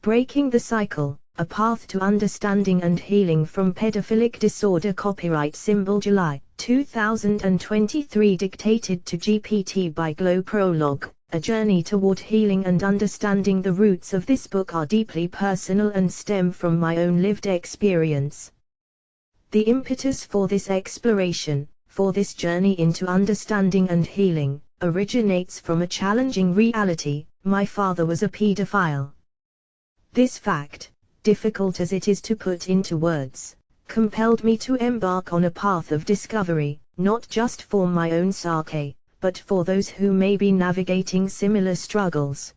Breaking the Cycle, A Path to Understanding and Healing from Pedophilic Disorder. Copyright symbol July 2023. Dictated to GPT by Glow. Prologue. A journey toward healing and understanding. The roots of this book are deeply personal and stem from my own lived experience. The impetus for this exploration, for this journey into understanding and healing, originates from a challenging reality: my father was a pedophile. This fact, difficult as it is to put into words, compelled me to embark on a path of discovery, not just for my own psyche, but for those who may be navigating similar struggles.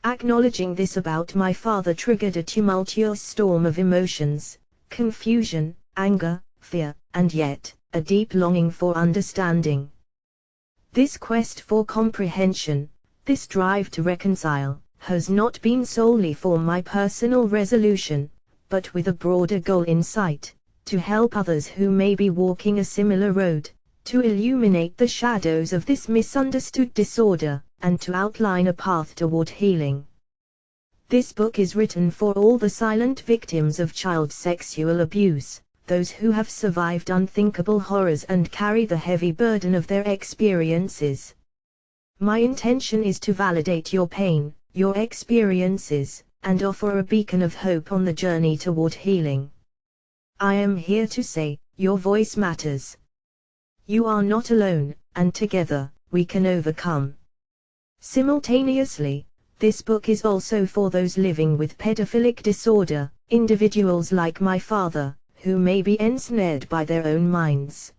Acknowledging this about my father triggered a tumultuous storm of emotions: confusion, anger, fear, and yet, a deep longing for understanding. This quest for comprehension, this drive to reconcile, has not been solely for my personal resolution, but with a broader goal in sight: to help others who may be walking a similar road, to illuminate the shadows of this misunderstood disorder, and to outline a path toward healing. This book is written for all the silent victims of child sexual abuse, those who have survived unthinkable horrors and carry the heavy burden of their experiences. My intention is to validate your pain, your experiences, and offer a beacon of hope on the journey toward healing. I am here to say, your voice matters. You are not alone, and together, we can overcome. Simultaneously, this book is also for those living with pedophilic disorder, individuals like my father, who may be ensnared by their own minds.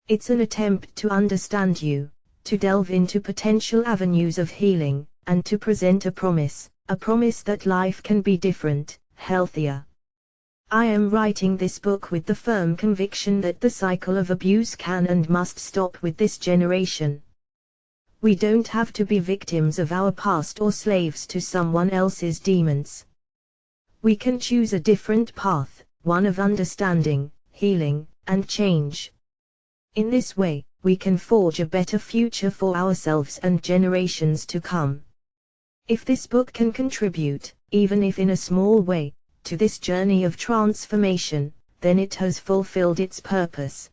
It's an attempt to understand you, to delve into potential avenues of healing, and to present a promise that life can be different, healthier. I am writing this book with the firm conviction that the cycle of abuse can and must stop with this generation. We don't have to be victims of our past or slaves to someone else's demons. We can choose a different path, one of understanding, healing, and change. In this way, we can forge a better future for ourselves and generations to come. If this book can contribute, even if in a small way, to this journey of transformation, then it has fulfilled its purpose.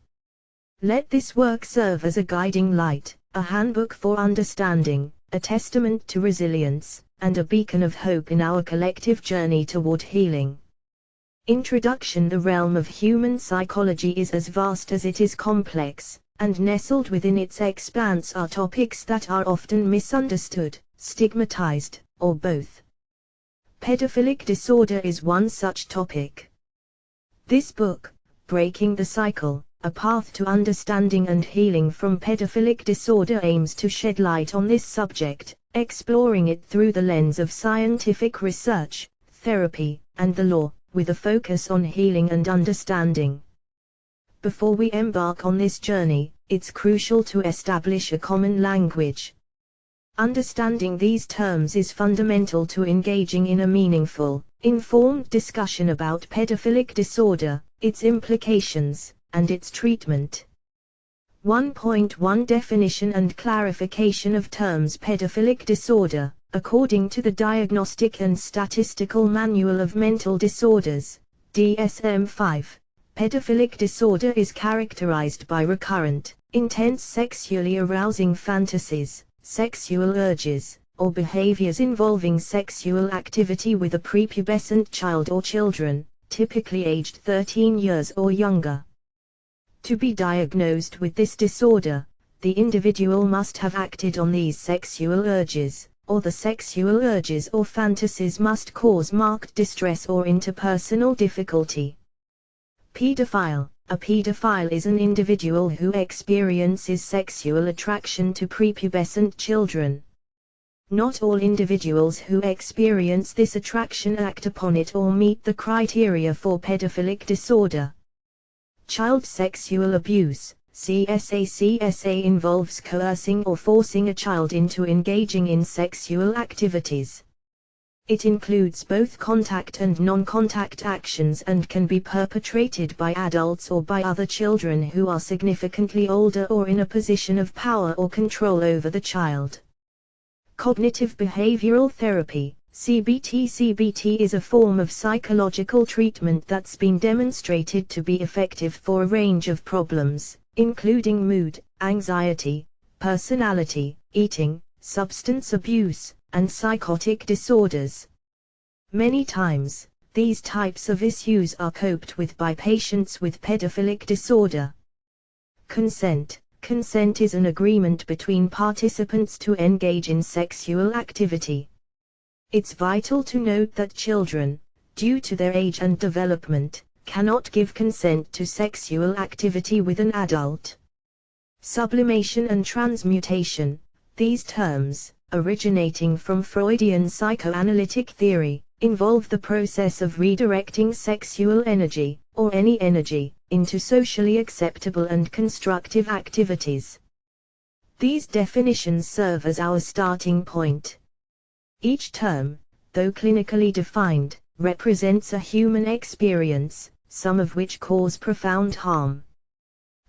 Let this work serve as a guiding light, a handbook for understanding, a testament to resilience, and a beacon of hope in our collective journey toward healing. Introduction. The realm of human psychology is as vast as it is complex, and nestled within its expanse are topics that are often misunderstood, stigmatized, or both. Pedophilic disorder is one such topic. This book, Breaking the Cycle, A Path to Understanding and Healing from Pedophilic Disorder, aims to shed light on this subject, exploring it through the lens of scientific research, therapy, and the law, with a focus on healing and understanding. Before we embark on this journey, it's crucial to establish a common language. Understanding these terms is fundamental to engaging in a meaningful, informed discussion about pedophilic disorder, its implications, and its treatment. 1.1 Definition and clarification of terms. Pedophilic disorder, according to the Diagnostic and Statistical Manual of Mental Disorders, DSM-5, pedophilic disorder is characterized by recurrent, intense sexually arousing fantasies, sexual urges, or behaviors involving sexual activity with a prepubescent child or children, typically aged 13 years or younger. To be diagnosed with this disorder, the individual must have acted on these sexual urges, or the sexual urges or fantasies must cause marked distress or interpersonal difficulty. Pedophile. A pedophile is an individual who experiences sexual attraction to prepubescent children. Not all individuals who experience this attraction act upon it or meet the criteria for pedophilic disorder. Child sexual abuse, CSA involves coercing or forcing a child into engaging in sexual activities. It includes both contact and non-contact actions and can be perpetrated by adults or by other children who are significantly older or in a position of power or control over the child. Cognitive behavioral therapy, CBT is a form of psychological treatment that's been demonstrated to be effective for a range of problems, including mood, anxiety, personality, eating, substance abuse, and psychotic disorders. Many times, these types of issues are coped with by patients with pedophilic disorder. Consent. Consent is an agreement between participants to engage in sexual activity. It's vital to note that children, due to their age and development, cannot give consent to sexual activity with an adult. Sublimation and transmutation. These terms, originating from Freudian psychoanalytic theory, involve the process of redirecting sexual energy, or any energy, into socially acceptable and constructive activities. These definitions serve as our starting point. Each term, though clinically defined, represents a human experience, some of which cause profound harm.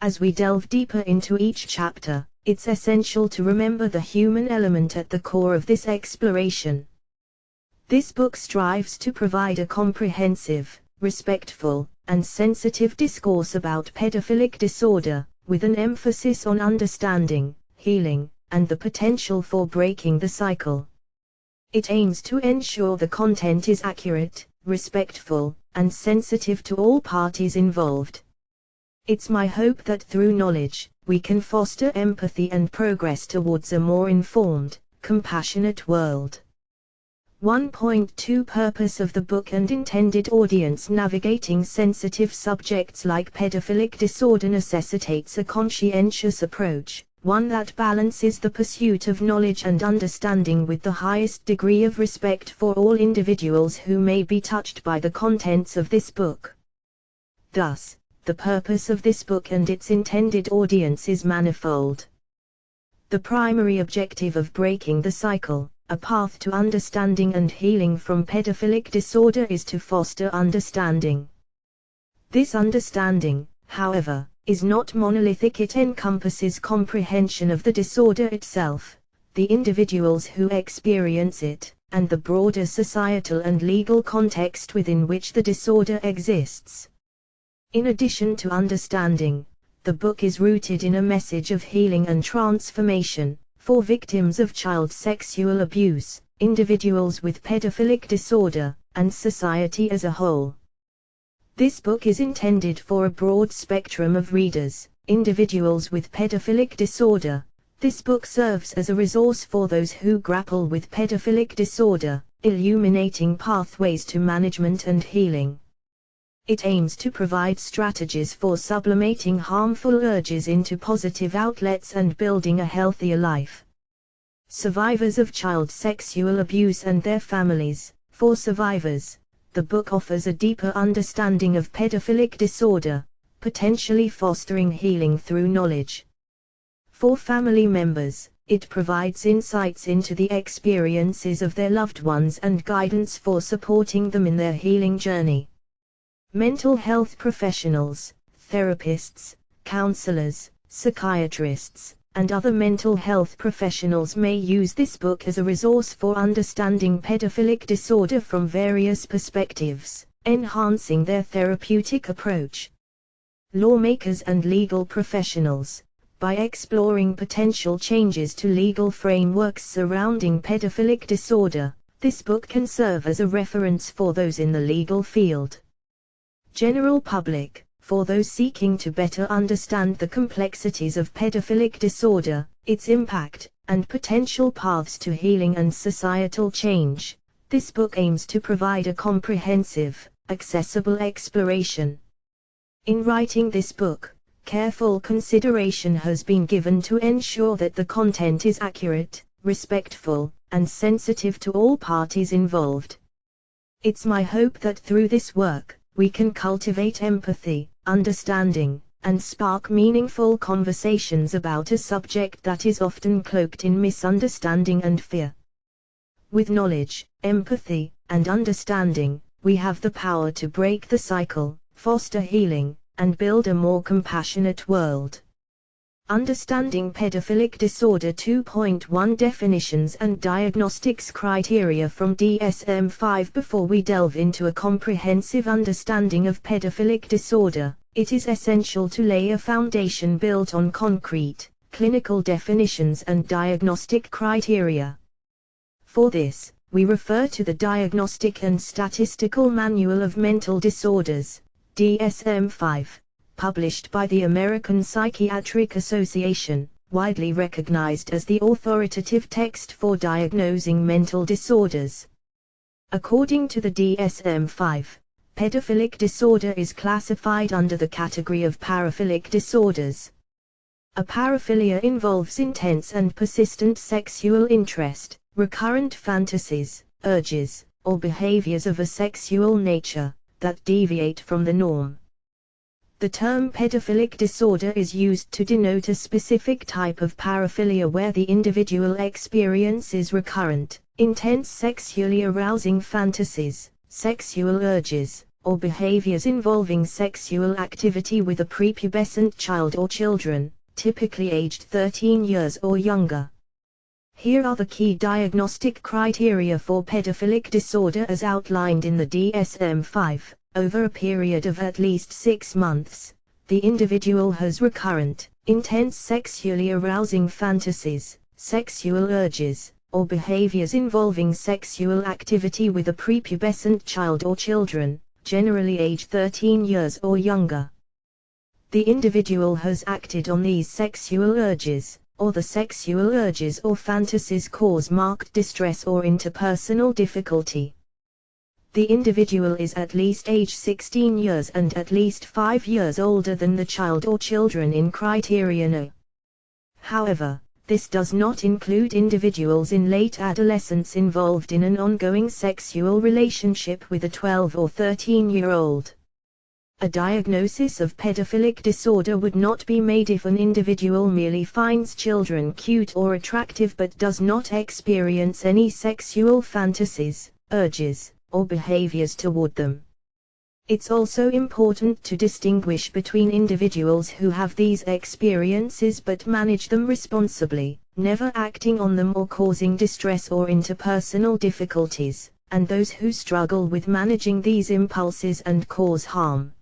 As we delve deeper into each chapter, it's essential to remember the human element at the core of this exploration. This book strives to provide a comprehensive, respectful, and sensitive discourse about pedophilic disorder, with an emphasis on understanding, healing, and the potential for breaking the cycle. It aims to ensure the content is accurate, respectful, and sensitive to all parties involved. It's my hope that through knowledge, we can foster empathy and progress towards a more informed, compassionate world. 1.2 Purpose of the book and intended audience. Navigating sensitive subjects like pedophilic disorder necessitates a conscientious approach, one that balances the pursuit of knowledge and understanding with the highest degree of respect for all individuals who may be touched by the contents of this book. Thus, the purpose of this book and its intended audience is manifold. The primary objective of breaking the cycle, a path to understanding and healing from pedophilic disorder, is to foster understanding. This understanding, however, is not monolithic. It encompasses comprehension of the disorder itself, the individuals who experience it, and the broader societal and legal context within which the disorder exists. In addition to understanding, the book is rooted in a message of healing and transformation, for victims of child sexual abuse, individuals with pedophilic disorder, and society as a whole. This book is intended for a broad spectrum of readers, individuals with pedophilic disorder. This book serves as a resource for those who grapple with pedophilic disorder, illuminating pathways to management and healing. It aims to provide strategies for sublimating harmful urges into positive outlets and building a healthier life. Survivors of child sexual abuse and their families. For survivors, the book offers a deeper understanding of pedophilic disorder, potentially fostering healing through knowledge. For family members, it provides insights into the experiences of their loved ones and guidance for supporting them in their healing journey. Mental health professionals, therapists, counselors, psychiatrists, and other mental health professionals may use this book as a resource for understanding pedophilic disorder from various perspectives, enhancing their therapeutic approach. Lawmakers and legal professionals, by exploring potential changes to legal frameworks surrounding pedophilic disorder, this book can serve as a reference for those in the legal field. General public. For those seeking to better understand the complexities of pedophilic disorder, its impact, and potential paths to healing and societal change, this book aims to provide a comprehensive, accessible exploration. In writing this book, careful consideration has been given to ensure that the content is accurate, respectful, and sensitive to all parties involved. It's my hope that through this work, we can cultivate empathy, understanding, and spark meaningful conversations about a subject that is often cloaked in misunderstanding and fear. With knowledge, empathy, and understanding, we have the power to break the cycle, foster healing, and build a more compassionate world. Understanding Pedophilic Disorder 2.1 Definitions and Diagnostics Criteria from DSM-5. Before we delve into a comprehensive understanding of pedophilic disorder, it is essential to lay a foundation built on concrete, clinical definitions and diagnostic criteria. For this, we refer to the Diagnostic and Statistical Manual of Mental Disorders, DSM-5. Published by the American Psychiatric Association, widely recognized as the authoritative text for diagnosing mental disorders. According to the DSM-5, pedophilic disorder is classified under the category of paraphilic disorders. A paraphilia involves intense and persistent sexual interest, recurrent fantasies, urges, or behaviors of a sexual nature that deviate from the norm. The term pedophilic disorder is used to denote a specific type of paraphilia where the individual experiences recurrent, intense sexually arousing fantasies, sexual urges, or behaviors involving sexual activity with a prepubescent child or children, typically aged 13 years or younger. Here are the key diagnostic criteria for pedophilic disorder as outlined in the DSM-5. Over a period of at least 6 months, the individual has recurrent, intense sexually arousing fantasies, sexual urges, or behaviors involving sexual activity with a prepubescent child or children, generally aged 13 years or younger. The individual has acted on these sexual urges, or the sexual urges or fantasies cause marked distress or interpersonal difficulty. The individual is at least age 16 years and at least 5 years older than the child or children in criterion A. However, this does not include individuals in late adolescence involved in an ongoing sexual relationship with a 12 or 13-year-old. A diagnosis of pedophilic disorder would not be made if an individual merely finds children cute or attractive but does not experience any sexual fantasies, urges, or behaviors toward them. It's also important to distinguish between individuals who have these experiences but manage them responsibly, never acting on them or causing distress or interpersonal difficulties, and those who struggle with managing these impulses and cause harm.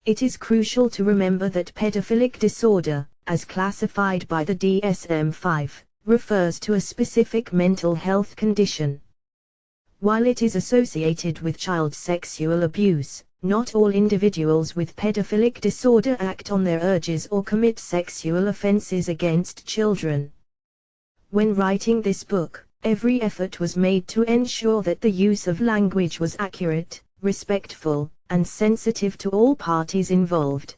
It is crucial to remember that pedophilic disorder, as classified by the DSM-5, refers to a specific mental health condition. While it is associated with child sexual abuse, not all individuals with pedophilic disorder act on their urges or commit sexual offenses against children. When writing this book, every effort was made to ensure that the use of language was accurate, respectful, and sensitive to all parties involved.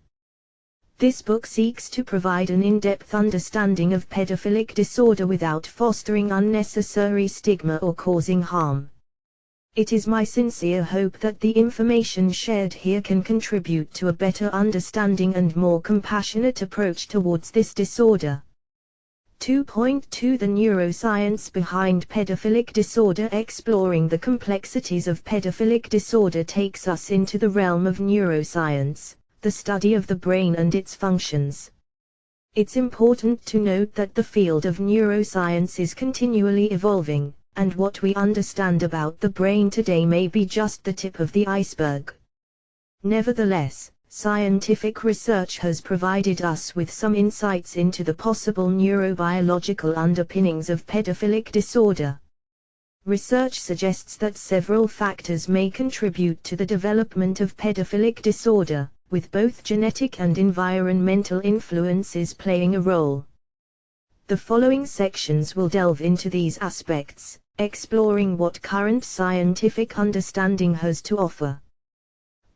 This book seeks to provide an in-depth understanding of pedophilic disorder without fostering unnecessary stigma or causing harm. It is my sincere hope that the information shared here can contribute to a better understanding and more compassionate approach towards this disorder. 2.2 The neuroscience behind pedophilic disorder. Exploring the complexities of pedophilic disorder takes us into the realm of neuroscience, the study of the brain and its functions. It's important to note that the field of neuroscience is continually evolving, and what we understand about the brain today may be just the tip of the iceberg. Nevertheless, scientific research has provided us with some insights into the possible neurobiological underpinnings of pedophilic disorder. Research suggests that several factors may contribute to the development of pedophilic disorder, with both genetic and environmental influences playing a role. The following sections will delve into these aspects, exploring what current scientific understanding has to offer.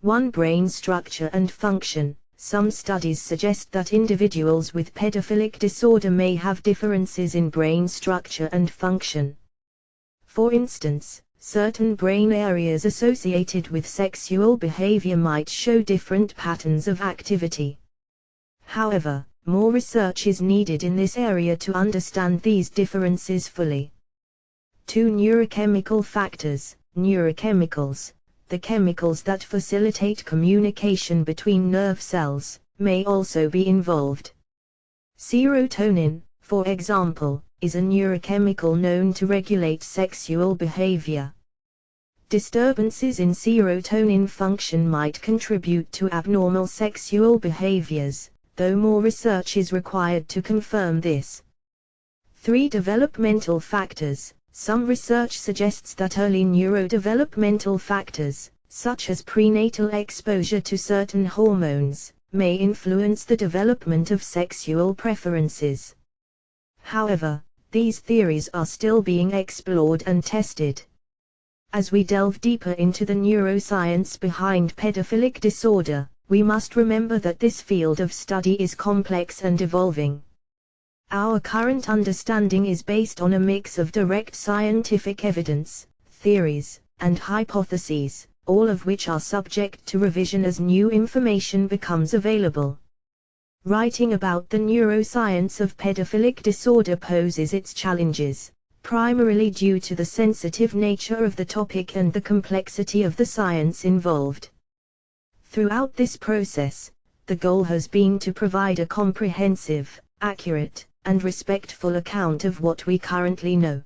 1. Brain structure and function. Some studies suggest that individuals with pedophilic disorder may have differences in brain structure and function. For instance, certain brain areas associated with sexual behavior might show different patterns of activity. However, more research is needed in this area to understand these differences fully. 2. Neurochemical factors. Neurochemicals, the chemicals that facilitate communication between nerve cells, may also be involved. Serotonin, for example, is a neurochemical known to regulate sexual behavior. Disturbances in serotonin function might contribute to abnormal sexual behaviors, though more research is required to confirm this. 3. Developmental factors. Some research suggests that early neurodevelopmental factors, such as prenatal exposure to certain hormones, may influence the development of sexual preferences. However, these theories are still being explored and tested. As we delve deeper into the neuroscience behind pedophilic disorder, we must remember that this field of study is complex and evolving. Our current understanding is based on a mix of direct scientific evidence, theories, and hypotheses, all of which are subject to revision as new information becomes available. Writing about the neuroscience of pedophilic disorder poses its challenges, primarily due to the sensitive nature of the topic and the complexity of the science involved. Throughout this process, the goal has been to provide a comprehensive, accurate, and respectful account of what we currently know.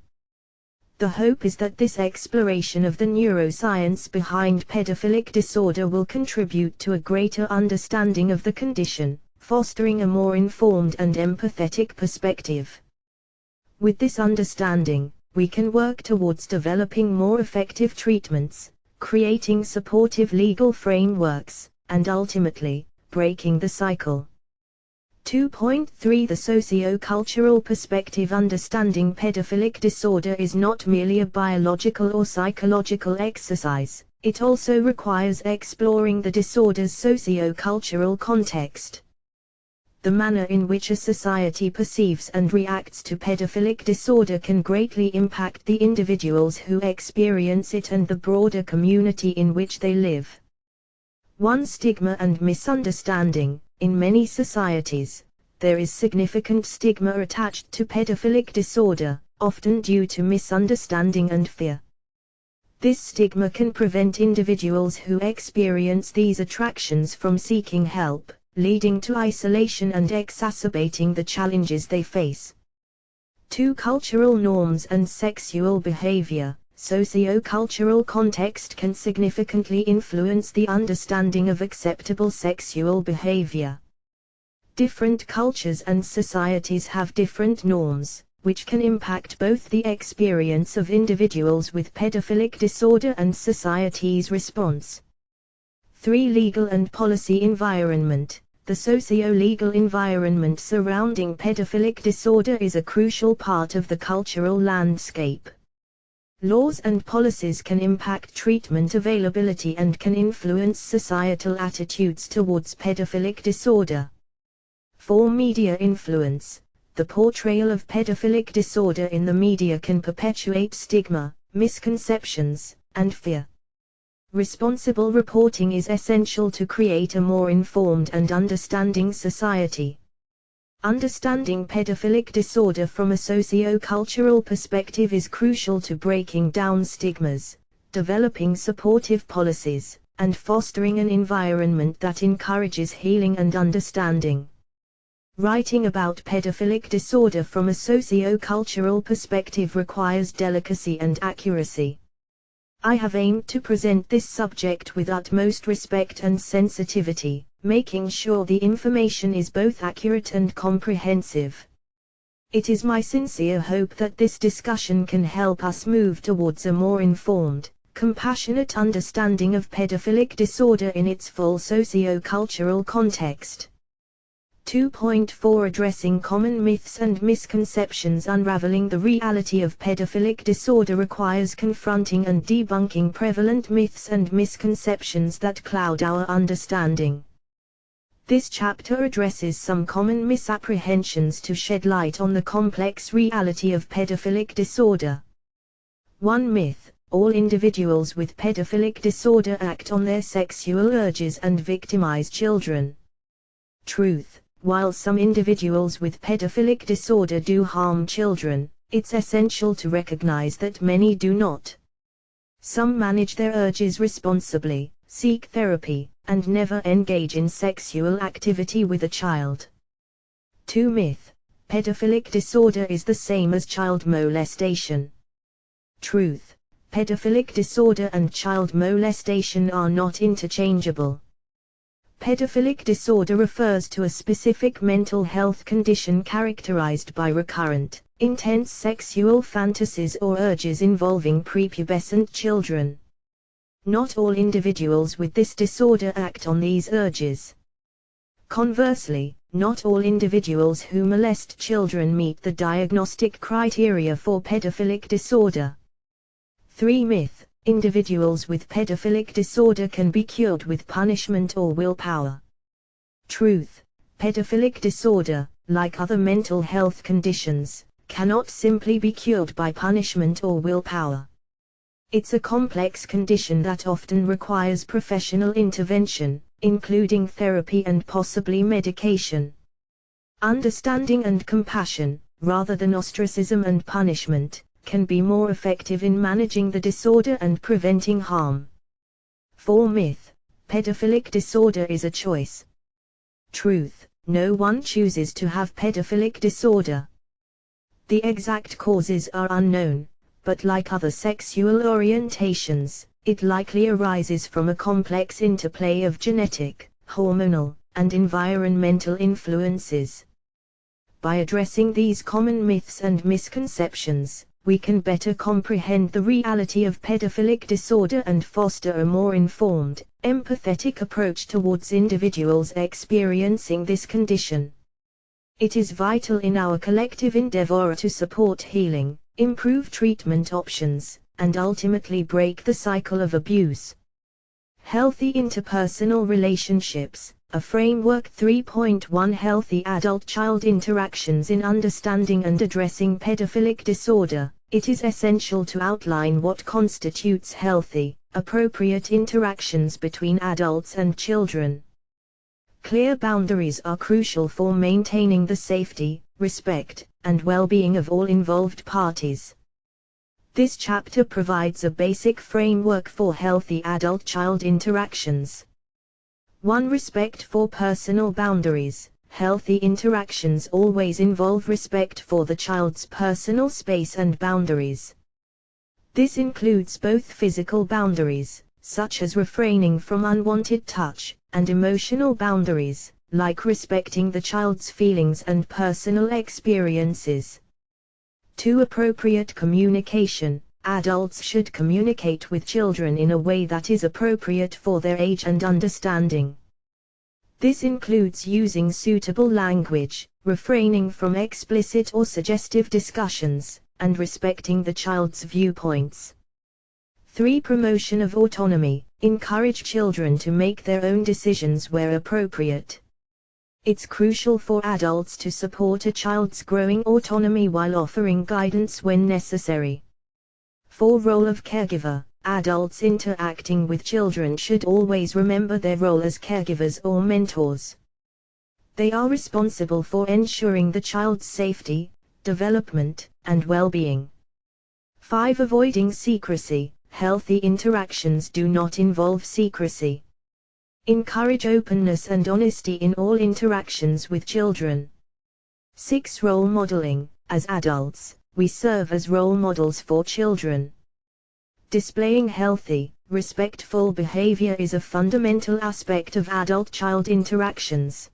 The hope is that this exploration of the neuroscience behind pedophilic disorder will contribute to a greater understanding of the condition, fostering a more informed and empathetic perspective. With this understanding, we can work towards developing more effective treatments, creating supportive legal frameworks, and ultimately, breaking the cycle. 2.3 The socio-cultural perspective. Understanding pedophilic disorder is not merely a biological or psychological exercise, it also requires exploring the disorder's socio-cultural context. The manner in which a society perceives and reacts to pedophilic disorder can greatly impact the individuals who experience it and the broader community in which they live. 1. Stigma and misunderstanding. In many societies, there is significant stigma attached to pedophilic disorder, often due to misunderstanding and fear. This stigma can prevent individuals who experience these attractions from seeking help, leading to isolation and exacerbating the challenges they face. 2. Cultural norms and sexual behavior. Socio-cultural context can significantly influence the understanding of acceptable sexual behavior. Different cultures and societies have different norms, which can impact both the experience of individuals with pedophilic disorder and society's response. 3. Legal and policy environment. The socio-legal environment surrounding pedophilic disorder is a crucial part of the cultural landscape. Laws and policies can impact treatment availability and can influence societal attitudes towards pedophilic disorder. 4. Media influence. The portrayal of pedophilic disorder in the media can perpetuate stigma, misconceptions, and fear. Responsible reporting is essential to create a more informed and understanding society. Understanding pedophilic disorder from a socio-cultural perspective is crucial to breaking down stigmas, developing supportive policies, and fostering an environment that encourages healing and understanding. Writing about pedophilic disorder from a socio-cultural perspective requires delicacy and accuracy. I have aimed to present this subject with utmost respect and sensitivity, making sure the information is both accurate and comprehensive. It is my sincere hope that this discussion can help us move towards a more informed, compassionate understanding of pedophilic disorder in its full socio-cultural context. 2.4 Addressing common myths and misconceptions. Unraveling the reality of pedophilic disorder requires confronting and debunking prevalent myths and misconceptions that cloud our understanding. This chapter addresses some common misapprehensions to shed light on the complex reality of pedophilic disorder. 1 myth: all individuals with pedophilic disorder act on their sexual urges and victimize children. Truth: while some individuals with pedophilic disorder do harm children, it's essential to recognize that many do not. Some manage their urges responsibly, seek therapy, and never engage in sexual activity with a child. 2 myth: Pedophilic disorder is the same as child molestation. Truth: pedophilic disorder and child molestation are not interchangeable. Pedophilic disorder refers to a specific mental health condition characterized by recurrent, intense sexual fantasies or urges involving prepubescent children. Not all individuals with this disorder act on these urges. Conversely, not all individuals who molest children meet the diagnostic criteria for pedophilic disorder. 3 myth: individuals with pedophilic disorder can be cured with punishment or willpower. Truth: pedophilic disorder, like other mental health conditions, cannot simply be cured by punishment or willpower. It's a complex condition that often requires professional intervention, including therapy and possibly medication. Understanding and compassion, rather than ostracism and punishment, can be more effective in managing the disorder and preventing harm. 4 myth: pedophilic disorder is a choice. Truth: no one chooses to have pedophilic disorder. The exact causes are unknown, but like other sexual orientations, it likely arises from a complex interplay of genetic, hormonal, and environmental influences. By addressing these common myths and misconceptions, we can better comprehend the reality of pedophilic disorder and foster a more informed, empathetic approach towards individuals experiencing this condition. It is vital in our collective endeavor to support healing, improve treatment options, and ultimately break the cycle of abuse. Healthy interpersonal relationships, a framework. 3.1 Healthy adult-child interactions in understanding and addressing pedophilic disorder. It is essential to outline what constitutes healthy, appropriate interactions between adults and children. Clear boundaries are crucial for maintaining the safety, respect, and well-being of all involved parties. This chapter provides a basic framework for healthy adult-child interactions. 1. Respect for personal boundaries. Healthy interactions always involve respect for the child's personal space and boundaries. This includes both physical boundaries, such as refraining from unwanted touch, and emotional boundaries, like respecting the child's feelings and personal experiences. 2. Appropriate communication. Adults should communicate with children in a way that is appropriate for their age and understanding. This includes using suitable language, refraining from explicit or suggestive discussions, and respecting the child's viewpoints. 3. Promotion of autonomy. Encourage children to make their own decisions where appropriate. It's crucial for adults to support a child's growing autonomy while offering guidance when necessary. 4. Role of caregiver. Adults interacting with children should always remember their role as caregivers or mentors. They are responsible for ensuring the child's safety, development, and well-being. 5. Avoiding secrecy. Healthy interactions do not involve secrecy. Encourage openness and honesty in all interactions with children. 6. Role modeling. As adults, we serve as role models for children. Displaying healthy, respectful behavior is a fundamental aspect of adult-child interactions.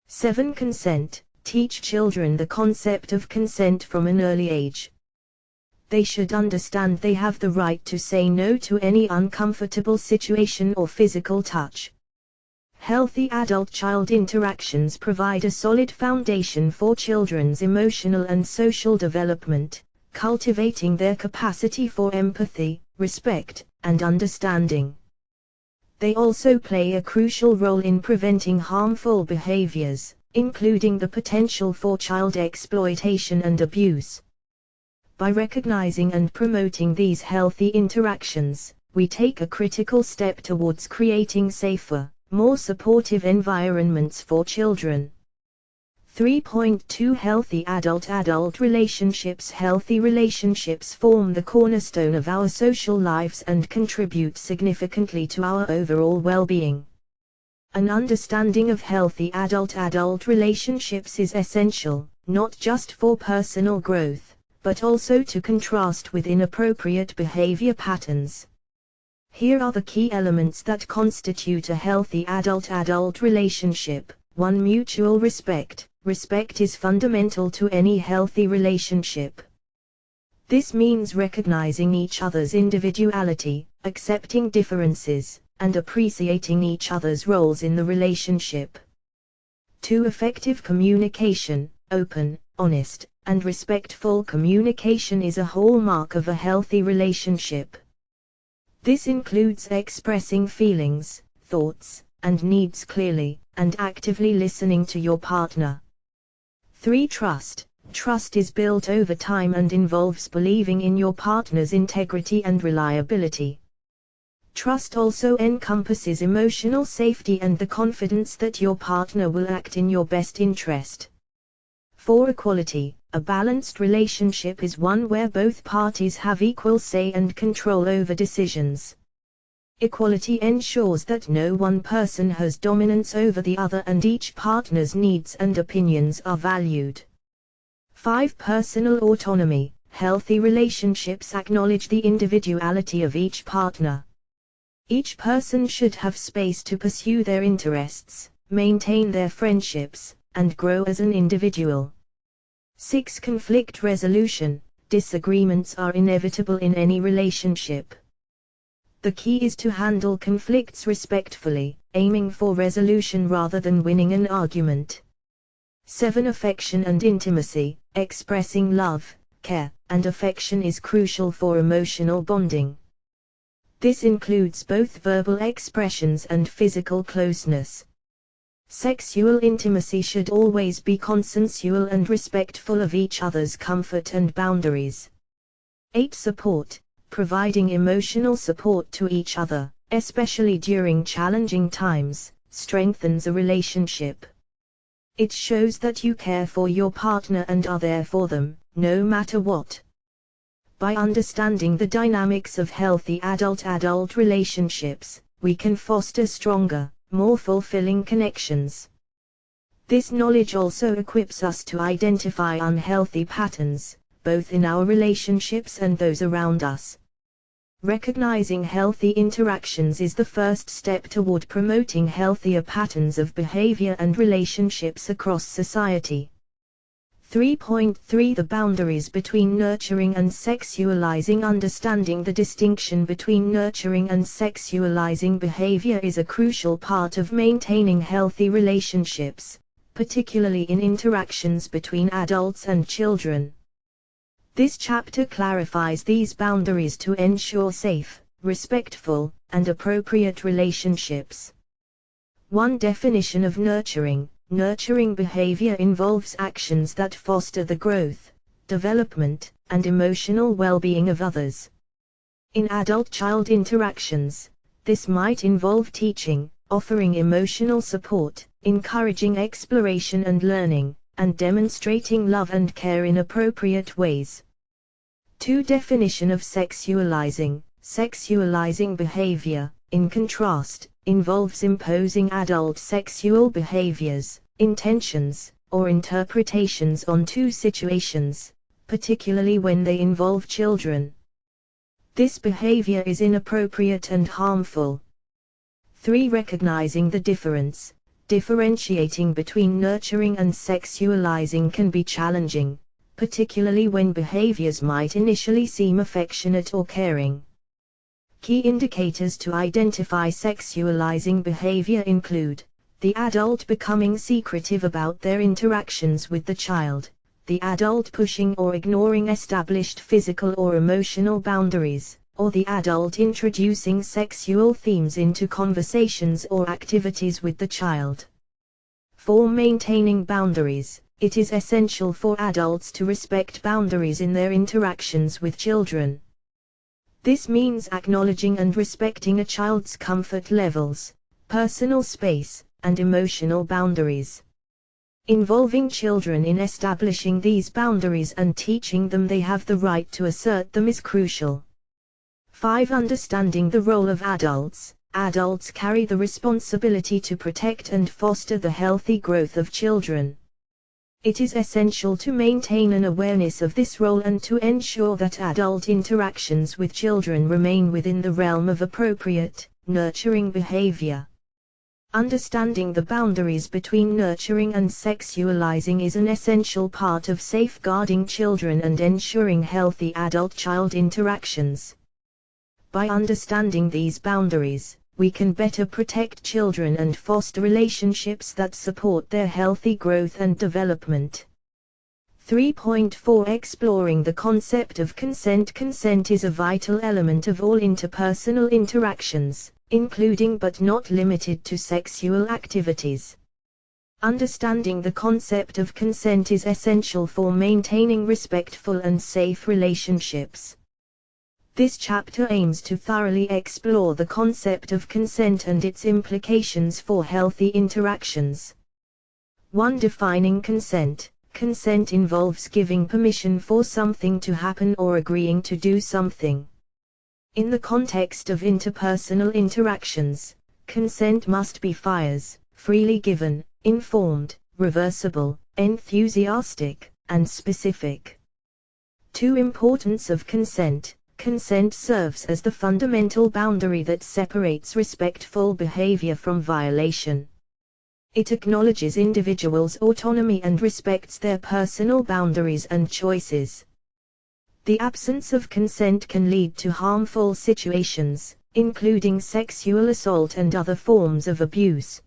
7. Consent. Teach children the concept of consent from an early age. They should understand they have the right to say no to any uncomfortable situation or physical touch. Healthy adult-child interactions provide a solid foundation for children's emotional and social development, cultivating their capacity for empathy, respect, and understanding. They also play a crucial role in preventing harmful behaviors, including the potential for child exploitation and abuse. By recognizing and promoting these healthy interactions, we take a critical step towards creating safer, more supportive environments for children. 3.2 Healthy adult-adult relationships. Healthy relationships form the cornerstone of our social lives and contribute significantly to our overall well-being. An understanding of healthy adult-adult relationships is essential, not just for personal growth, but also to contrast with inappropriate behavior patterns. Here are the key elements that constitute a healthy adult-adult relationship. 1. Mutual respect. Respect is fundamental to any healthy relationship. This means recognizing each other's individuality, accepting differences, and appreciating each other's roles in the relationship. 2. Effective communication. Open, honest, and respectful communication is a hallmark of a healthy relationship. This includes expressing feelings, thoughts, and needs clearly, and actively listening to your partner. 3. Trust. Trust is built over time and involves believing in your partner's integrity and reliability. Trust also encompasses emotional safety and the confidence that your partner will act in your best interest. 4. Equality. A balanced relationship is one where both parties have equal say and control over decisions. Equality ensures that no one person has dominance over the other and each partner's needs and opinions are valued. 5. Personal autonomy. Healthy relationships acknowledge the individuality of each partner. Each person should have space to pursue their interests, maintain their friendships, and grow as an individual. 6. Conflict resolution. Disagreements are inevitable in any relationship. The key is to handle conflicts respectfully, aiming for resolution rather than winning an argument. 7. Affection and intimacy. Expressing love, care, and affection is crucial for emotional bonding. This includes both verbal expressions and physical closeness. Sexual intimacy should always be consensual and respectful of each other's comfort and boundaries. 8. Support. Providing emotional support to each other, especially during challenging times, strengthens a relationship. It shows that you care for your partner and are there for them, no matter what. By understanding the dynamics of healthy adult-adult relationships, we can foster stronger, more fulfilling connections. This knowledge also equips us to identify unhealthy patterns, both in our relationships and those around us. Recognizing healthy interactions is the first step toward promoting healthier patterns of behavior and relationships across society. 3.3 The boundaries between nurturing and sexualizing. Understanding the distinction between nurturing and sexualizing behavior is a crucial part of maintaining healthy relationships, particularly in interactions between adults and children. This chapter clarifies these boundaries to ensure safe, respectful, and appropriate relationships. 1. Definition of nurturing. Nurturing behavior involves actions that foster the growth, development, and emotional well-being of others. In adult-child interactions, this might involve teaching, offering emotional support, encouraging exploration and learning, and demonstrating love and care in appropriate ways. 2. Definition of sexualizing. Sexualizing behavior, in contrast, involves imposing adult sexual behaviors, intentions, or interpretations onto situations, particularly when they involve children. This behavior is inappropriate and harmful. 3. Recognizing the difference. Differentiating between nurturing and sexualizing can be challenging, particularly when behaviors might initially seem affectionate or caring. Key indicators to identify sexualizing behavior include the adult becoming secretive about their interactions with the child, the adult pushing or ignoring established physical or emotional boundaries, or the adult introducing sexual themes into conversations or activities with the child. 4. Maintaining boundaries. It is essential for adults to respect boundaries in their interactions with children. This means acknowledging and respecting a child's comfort levels, personal space, and emotional boundaries. Involving children in establishing these boundaries and teaching them they have the right to assert them is crucial. 5. Understanding the role of adults. Adults carry the responsibility to protect and foster the healthy growth of children. It is essential to maintain an awareness of this role and to ensure that adult interactions with children remain within the realm of appropriate, nurturing behavior. Understanding the boundaries between nurturing and sexualizing is an essential part of safeguarding children and ensuring healthy adult-child interactions. By understanding these boundaries, we can better protect children and foster relationships that support their healthy growth and development. 3.4 Exploring the concept of consent. Consent is a vital element of all interpersonal interactions, including but not limited to sexual activities. Understanding the concept of consent is essential for maintaining respectful and safe relationships. This chapter aims to thoroughly explore the concept of consent and its implications for healthy interactions. 1. Defining consent. Consent involves giving permission for something to happen or agreeing to do something. In the context of interpersonal interactions, consent must be freely given, informed, reversible, enthusiastic, and specific. 2. Importance of consent. Consent serves as the fundamental boundary that separates respectful behavior from violation. It acknowledges individuals' autonomy and respects their personal boundaries and choices. The absence of consent can lead to harmful situations, including sexual assault and other forms of abuse.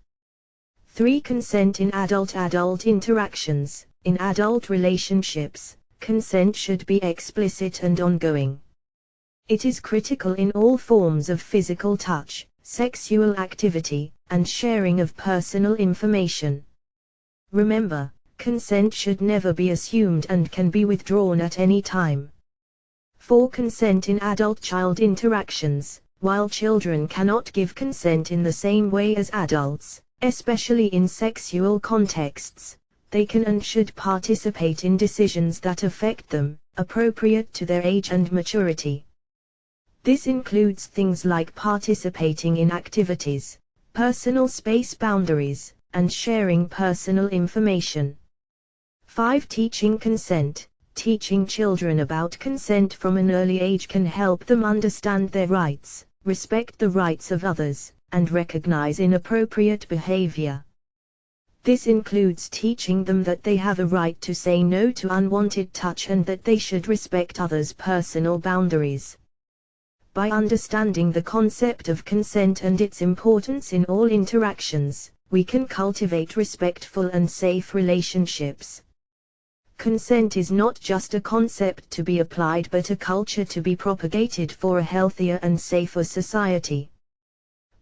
3. Consent in adult interactions. In adult relationships, consent should be explicit and ongoing. It is critical in all forms of physical touch, sexual activity, and sharing of personal information. Remember, consent should never be assumed and can be withdrawn at any time. 4. Consent in adult-child interactions. While children cannot give consent in the same way as adults, especially in sexual contexts, they can and should participate in decisions that affect them, appropriate to their age and maturity. This includes things like participating in activities, personal space boundaries, and sharing personal information. 5. Teaching consent. Teaching children about consent from an early age can help them understand their rights, respect the rights of others, and recognize inappropriate behavior. This includes teaching them that they have a right to say no to unwanted touch and that they should respect others' personal boundaries. By understanding the concept of consent and its importance in all interactions, we can cultivate respectful and safe relationships. Consent is not just a concept to be applied but a culture to be propagated for a healthier and safer society.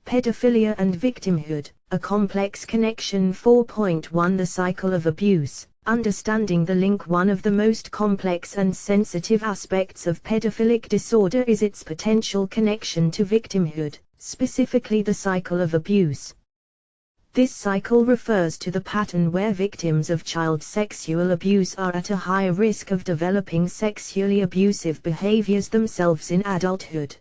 Pedophilia and victimhood, a complex connection. 4.1 The cycle of abuse. Understanding the link. One of the most complex and sensitive aspects of pedophilic disorder is its potential connection to victimhood, specifically the cycle of abuse. This cycle refers to the pattern where victims of child sexual abuse are at a higher risk of developing sexually abusive behaviors themselves in adulthood.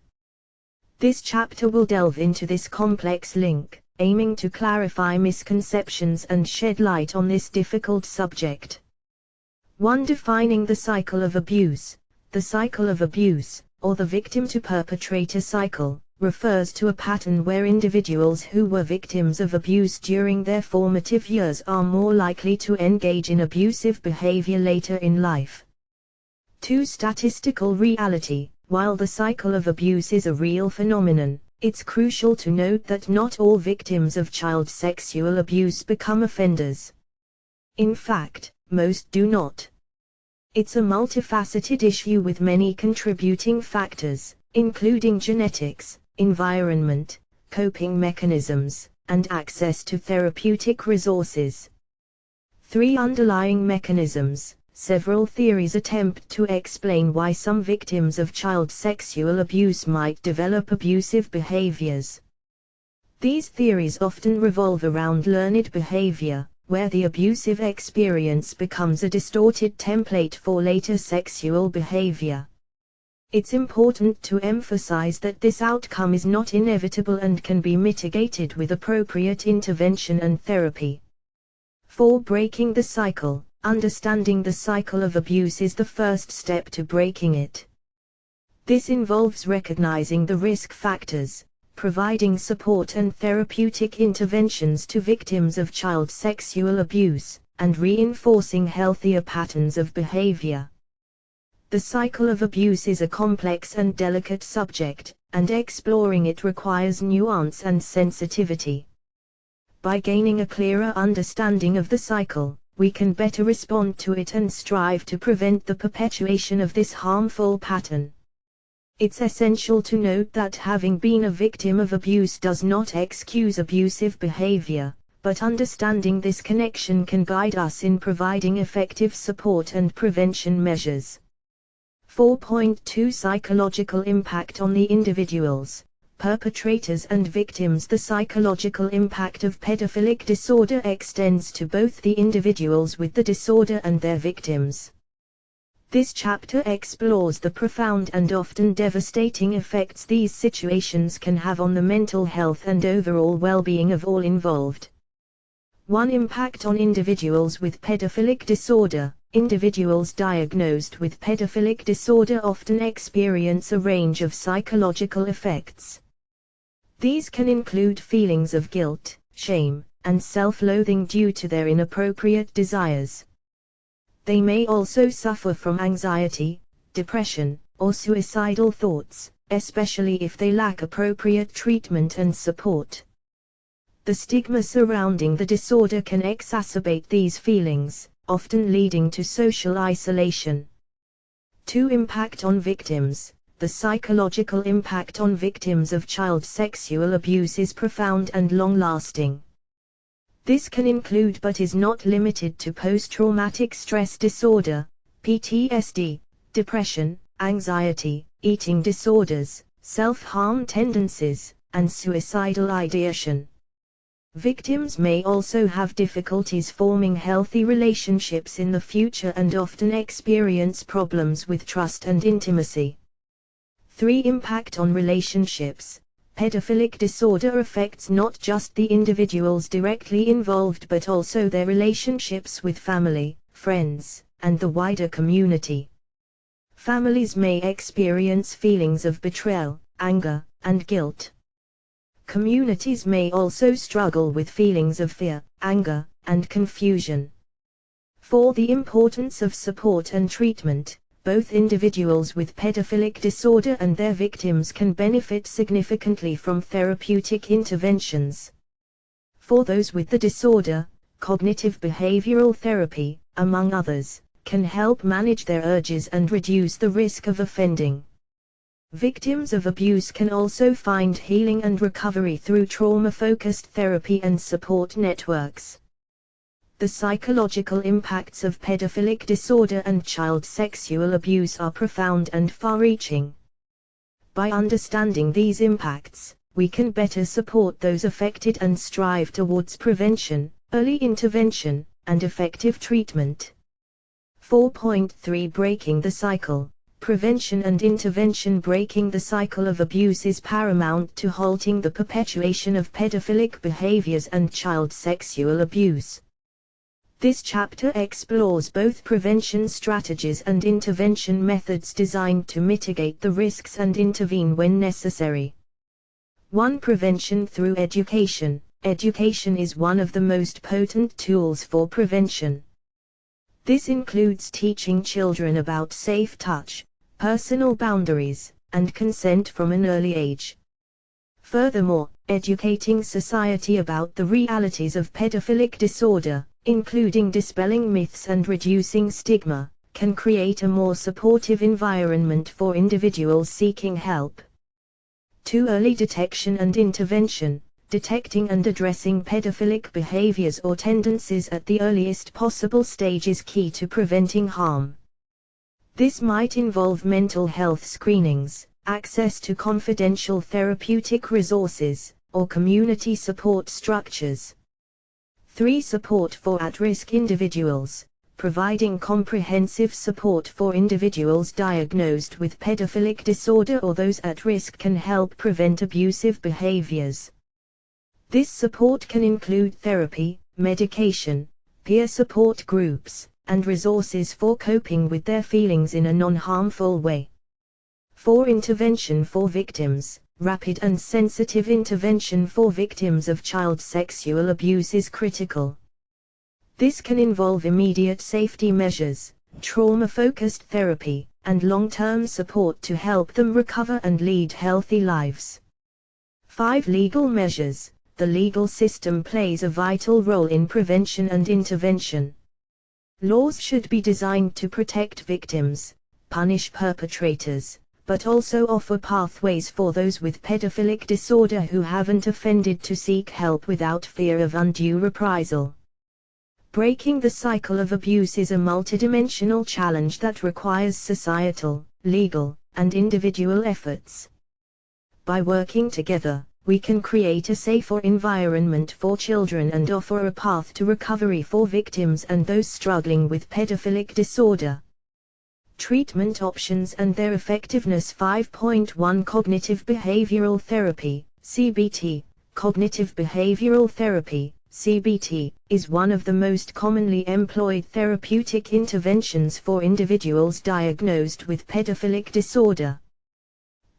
This chapter will delve into this complex link, aiming to clarify misconceptions and shed light on this difficult subject. 1. Defining the cycle of abuse. The cycle of abuse, or the victim-to-perpetrator cycle, refers to a pattern where individuals who were victims of abuse during their formative years are more likely to engage in abusive behavior later in life. 2. Statistical reality. While the cycle of abuse is a real phenomenon, it's crucial to note that not all victims of child sexual abuse become offenders. In fact, most do not. It's a multifaceted issue with many contributing factors, including genetics, environment, coping mechanisms, and access to therapeutic resources. 3. Underlying mechanisms. Several theories attempt to explain why some victims of child sexual abuse might develop abusive behaviors. These theories often revolve around learned behavior, where the abusive experience becomes a distorted template for later sexual behavior. It's important to emphasize that this outcome is not inevitable and can be mitigated with appropriate intervention and therapy. 4. Breaking the cycle. Understanding the cycle of abuse is the first step to breaking it. This involves recognizing the risk factors, providing support and therapeutic interventions to victims of child sexual abuse, and reinforcing healthier patterns of behavior. The cycle of abuse is a complex and delicate subject, and exploring it requires nuance and sensitivity. By gaining a clearer understanding of the cycle, we can better respond to it and strive to prevent the perpetuation of this harmful pattern. It's essential to note that having been a victim of abuse does not excuse abusive behavior, but understanding this connection can guide us in providing effective support and prevention measures. 4.2 Psychological impact on the individuals, perpetrators and victims. The psychological impact of pedophilic disorder extends to both the individuals with the disorder and their victims. This chapter explores the profound and often devastating effects these situations can have on the mental health and overall well-being of all involved. 1. Impact on individuals with pedophilic disorder. Individuals diagnosed with pedophilic disorder often experience a range of psychological effects. These can include feelings of guilt, shame, and self-loathing due to their inappropriate desires. They may also suffer from anxiety, depression, or suicidal thoughts, especially if they lack appropriate treatment and support. The stigma surrounding the disorder can exacerbate these feelings, often leading to social isolation. 2. Impact on victims. The psychological impact on victims of child sexual abuse is profound and long-lasting. This can include but is not limited to post-traumatic stress disorder, PTSD, depression, anxiety, eating disorders, self-harm tendencies, and suicidal ideation. Victims may also have difficulties forming healthy relationships in the future and often experience problems with trust and intimacy. 3. Impact on relationships. Pedophilic disorder affects not just the individuals directly involved but also their relationships with family, friends, and the wider community. Families may experience feelings of betrayal, anger, and guilt. Communities may also struggle with feelings of fear, anger, and confusion. 4. The importance of support and treatment. Both individuals with pedophilic disorder and their victims can benefit significantly from therapeutic interventions. For those with the disorder, cognitive behavioral therapy, among others, can help manage their urges and reduce the risk of offending. Victims of abuse can also find healing and recovery through trauma-focused therapy and support networks. The psychological impacts of pedophilic disorder and child sexual abuse are profound and far-reaching. By understanding these impacts, we can better support those affected and strive towards prevention, early intervention, and effective treatment. 4.3 Breaking the cycle. Prevention and intervention. Breaking the cycle of abuse is paramount to halting the perpetuation of pedophilic behaviors and child sexual abuse. This chapter explores both prevention strategies and intervention methods designed to mitigate the risks and intervene when necessary. 1. Prevention through education. Education is one of the most potent tools for prevention. This includes teaching children about safe touch, personal boundaries, and consent from an early age. Furthermore, educating society about the realities of pedophilic disorder, including dispelling myths and reducing stigma, can create a more supportive environment for individuals seeking help. 2. Early detection and intervention. Detecting and addressing pedophilic behaviors or tendencies at the earliest possible stage is key to preventing harm. This might involve mental health screenings, access to confidential therapeutic resources, or community support structures. 3. Support for at-risk individuals. providing comprehensive support for individuals diagnosed with pedophilic disorder or those at risk can help prevent abusive behaviors. This support can include therapy, medication, peer support groups, and resources for coping with their feelings in a non-harmful way. For intervention for victims, rapid and sensitive intervention for victims of child sexual abuse is critical. This can involve immediate safety measures, trauma-focused therapy, and long-term support to help them recover and lead healthy lives. 5. Legal measures. The legal system plays a vital role in prevention and intervention. Laws should be designed to protect victims, punish perpetrators, but also offer pathways for those with pedophilic disorder who haven't offended to seek help without fear of undue reprisal. Breaking the cycle of abuse is a multidimensional challenge that requires societal, legal, and individual efforts. By working together, we can create a safer environment for children and offer a path to recovery for victims and those struggling with pedophilic disorder. Treatment options and their effectiveness. 5.1 Cognitive Behavioral Therapy, CBT. Cognitive behavioral therapy, CBT, is one of the most commonly employed therapeutic interventions for individuals diagnosed with pedophilic disorder.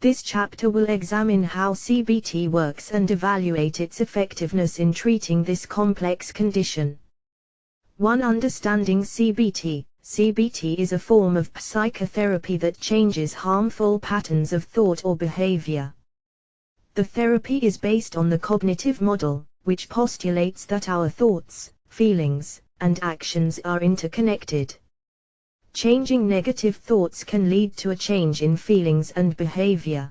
This chapter will examine how CBT works and evaluate its effectiveness in treating this complex condition. 1. Understanding CBT. CBT is a form of psychotherapy that changes harmful patterns of thought or behavior. The therapy is based on the cognitive model, which postulates that our thoughts, feelings, and actions are interconnected. Changing negative thoughts can lead to a change in feelings and behavior.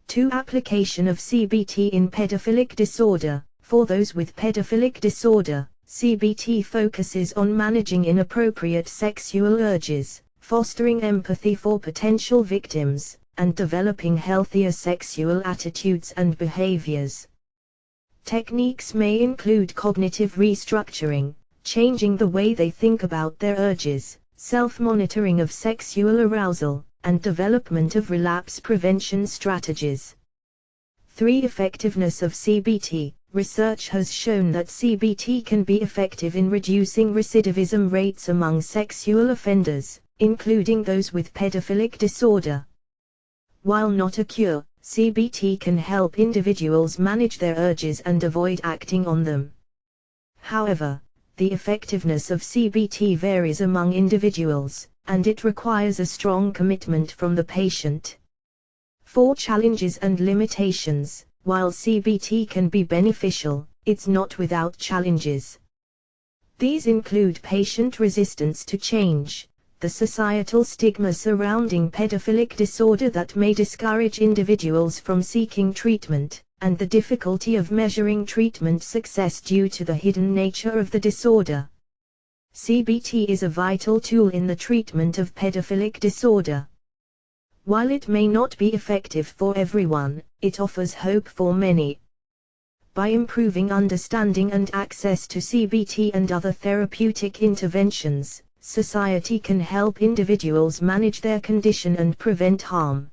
2. Application of CBT in pedophilic disorder. For those with pedophilic disorder, CBT focuses on managing inappropriate sexual urges, fostering empathy for potential victims, and developing healthier sexual attitudes and behaviors. Techniques may include cognitive restructuring, changing the way they think about their urges, self-monitoring of sexual arousal, and development of relapse prevention strategies. 3. Effectiveness of CBT. Research has shown that CBT can be effective in reducing recidivism rates among sexual offenders, including those with pedophilic disorder. While not a cure, CBT can help individuals manage their urges and avoid acting on them. However, the effectiveness of CBT varies among individuals, and it requires a strong commitment from the patient. 4. Challenges and limitations. While CBT can be beneficial, it's not without challenges. These include patient resistance to change, the societal stigma surrounding pedophilic disorder that may discourage individuals from seeking treatment, and the difficulty of measuring treatment success due to the hidden nature of the disorder. CBT is a vital tool in the treatment of pedophilic disorder. While it may not be effective for everyone, it offers hope for many. By improving understanding and access to CBT and other therapeutic interventions, society can help individuals manage their condition and prevent harm.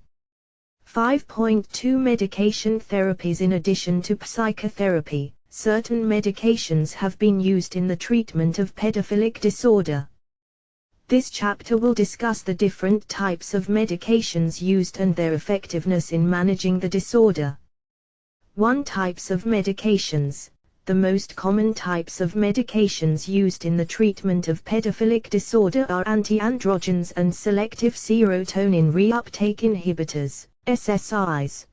5.2 Medication therapies. In addition to psychotherapy, certain medications have been used in the treatment of pedophilic disorder. This chapter will discuss the different types of medications used and their effectiveness in managing the disorder. 1. Types of medications. The most common types of medications used in the treatment of pedophilic disorder are anti-androgens and selective serotonin reuptake inhibitors, SSRIs.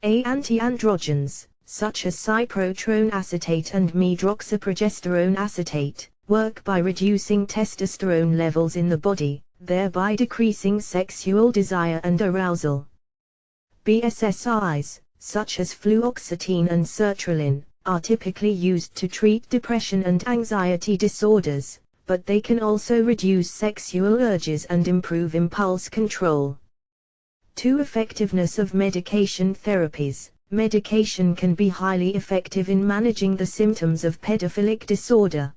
Anti-androgens, such as cyprotrone acetate and medroxyprogesterone acetate, work by reducing testosterone levels in the body, thereby decreasing sexual desire and arousal. SSRIs, such as fluoxetine and sertraline, are typically used to treat depression and anxiety disorders, but they can also reduce sexual urges and improve impulse control. 2. Effectiveness of medication therapies. Medication can be highly effective in managing the symptoms of pedophilic disorder.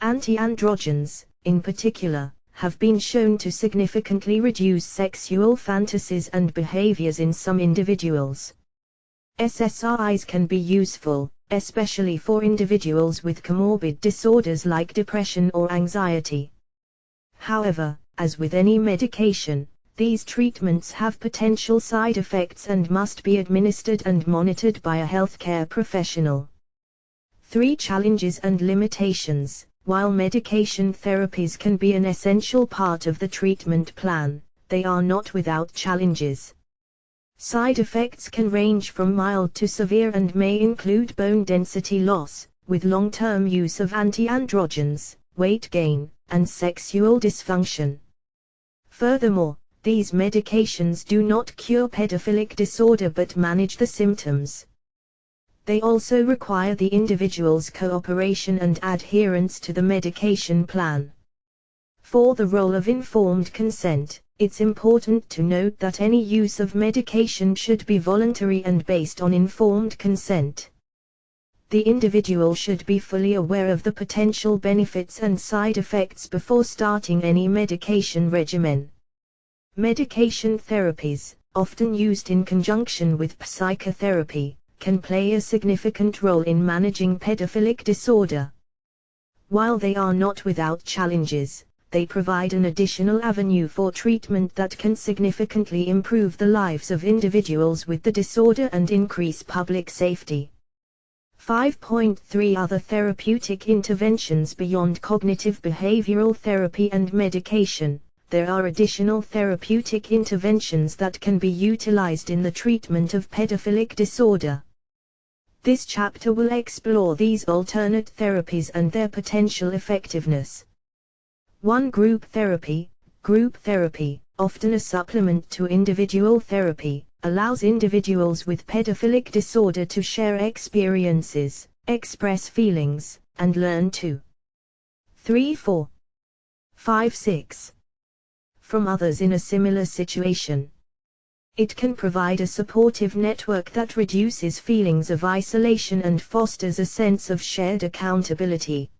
Anti-androgens, in particular, have been shown to significantly reduce sexual fantasies and behaviors in some individuals. SSRIs can be useful, especially for individuals with comorbid disorders like depression or anxiety. However, as with any medication, these treatments have potential side effects and must be administered and monitored by a healthcare professional. 3 challenges and limitations. While medication therapies can be an essential part of the treatment plan, they are not without challenges. Side effects can range from mild to severe and may include bone density loss, with long-term use of anti-androgens, weight gain, and sexual dysfunction. Furthermore, these medications do not cure pedophilic disorder but manage the symptoms. They also require the individual's cooperation and adherence to the medication plan. For the role of informed consent, it's important to note that any use of medication should be voluntary and based on informed consent. The individual should be fully aware of the potential benefits and side effects before starting any medication regimen. Medication therapies, often used in conjunction with psychotherapy, can play a significant role in managing pedophilic disorder. While they are not without challenges, they provide an additional avenue for treatment that can significantly improve the lives of individuals with the disorder and increase public safety. 5.3 Other therapeutic interventions beyond cognitive behavioral therapy and medication. There are additional therapeutic interventions that can be utilized in the treatment of pedophilic disorder. This chapter will explore these alternate therapies and their potential effectiveness. 1. Group therapy. Group therapy, often a supplement to individual therapy, allows individuals with pedophilic disorder to share experiences, express feelings, and learn to 3, 4, 5, 6 from others in a similar situation. It can provide a supportive network that reduces feelings of isolation and fosters a sense of shared accountability.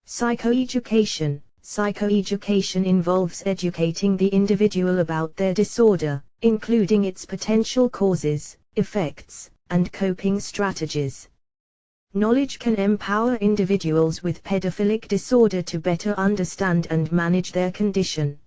Psychoeducation. Psychoeducation involves educating the individual about their disorder, including its potential causes, effects, and coping strategies. Knowledge can empower individuals with pedophilic disorder to better understand and manage their condition.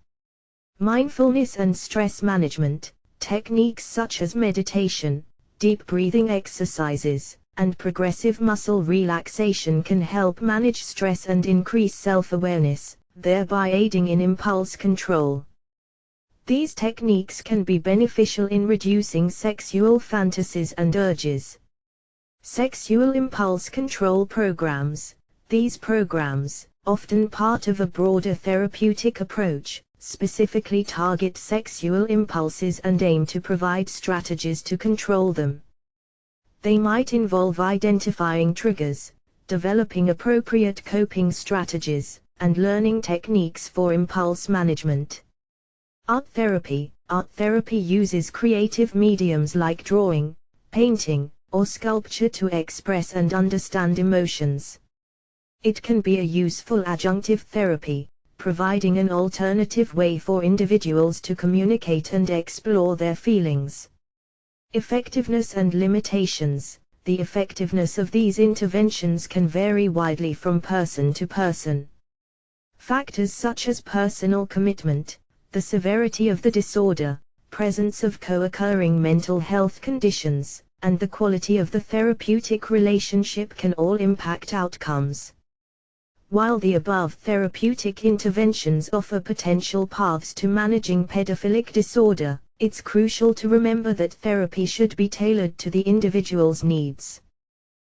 Mindfulness and stress management. Techniques such as meditation, deep breathing exercises, and progressive muscle relaxation can help manage stress and increase self-awareness, thereby aiding in impulse control. These techniques can be beneficial in reducing sexual fantasies and urges. Sexual impulse control programs. These programs, often part of a broader therapeutic approach, specifically target sexual impulses and aim to provide strategies to control them. They might involve identifying triggers, developing appropriate coping strategies, and learning techniques for impulse management. Art therapy. Art therapy uses creative mediums like drawing, painting, or sculpture to express and understand emotions. It can be a useful adjunctive therapy, providing an alternative way for individuals to communicate and explore their feelings. Effectiveness and limitations. The effectiveness of these interventions can vary widely from person to person. Factors such as personal commitment, the severity of the disorder, presence of co-occurring mental health conditions, and the quality of the therapeutic relationship can all impact outcomes. While the above therapeutic interventions offer potential paths to managing pedophilic disorder, it's crucial to remember that therapy should be tailored to the individual's needs.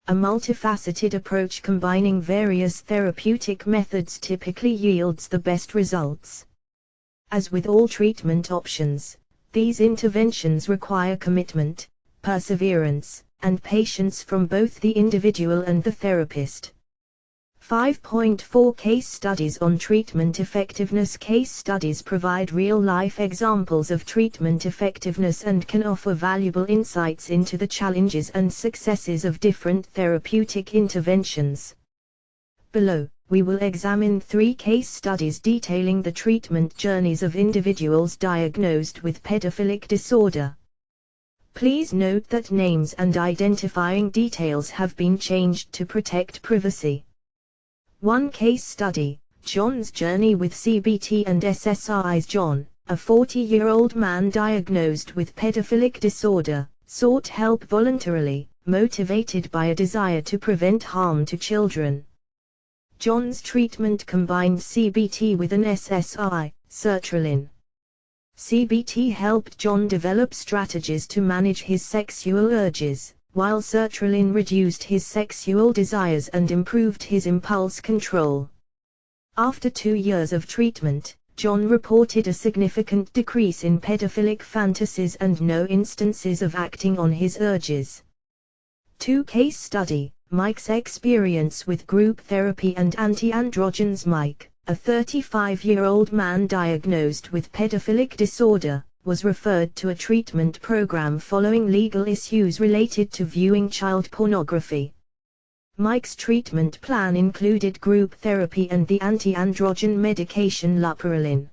A multifaceted approach combining various therapeutic methods typically yields the best results. As with all treatment options, these interventions require commitment, perseverance, and patience from both the individual and the therapist. 5.4 Case studies on treatment effectiveness. Case studies provide real-life examples of treatment effectiveness and can offer valuable insights into the challenges and successes of different therapeutic interventions. Below, we will examine 3 case studies detailing the treatment journeys of individuals diagnosed with pedophilic disorder. Please note that names and identifying details have been changed to protect privacy. 1 case study, John's journey with CBT and SSRIs. John, a 40-year-old man diagnosed with pedophilic disorder, sought help voluntarily, motivated by a desire to prevent harm to children. John's treatment combined CBT with an SSRI, sertraline. CBT helped John develop strategies to manage his sexual urges, while sertraline reduced his sexual desires and improved his impulse control. After 2 years of treatment, John reported a significant decrease in pedophilic fantasies and no instances of acting on his urges. 2 case study, Mike's experience with group therapy and anti-androgens. Mike, a 35-year-old man diagnosed with pedophilic disorder, was referred to a treatment program following legal issues related to viewing child pornography. Mike's treatment plan included group therapy and the anti-androgen medication leuprolin.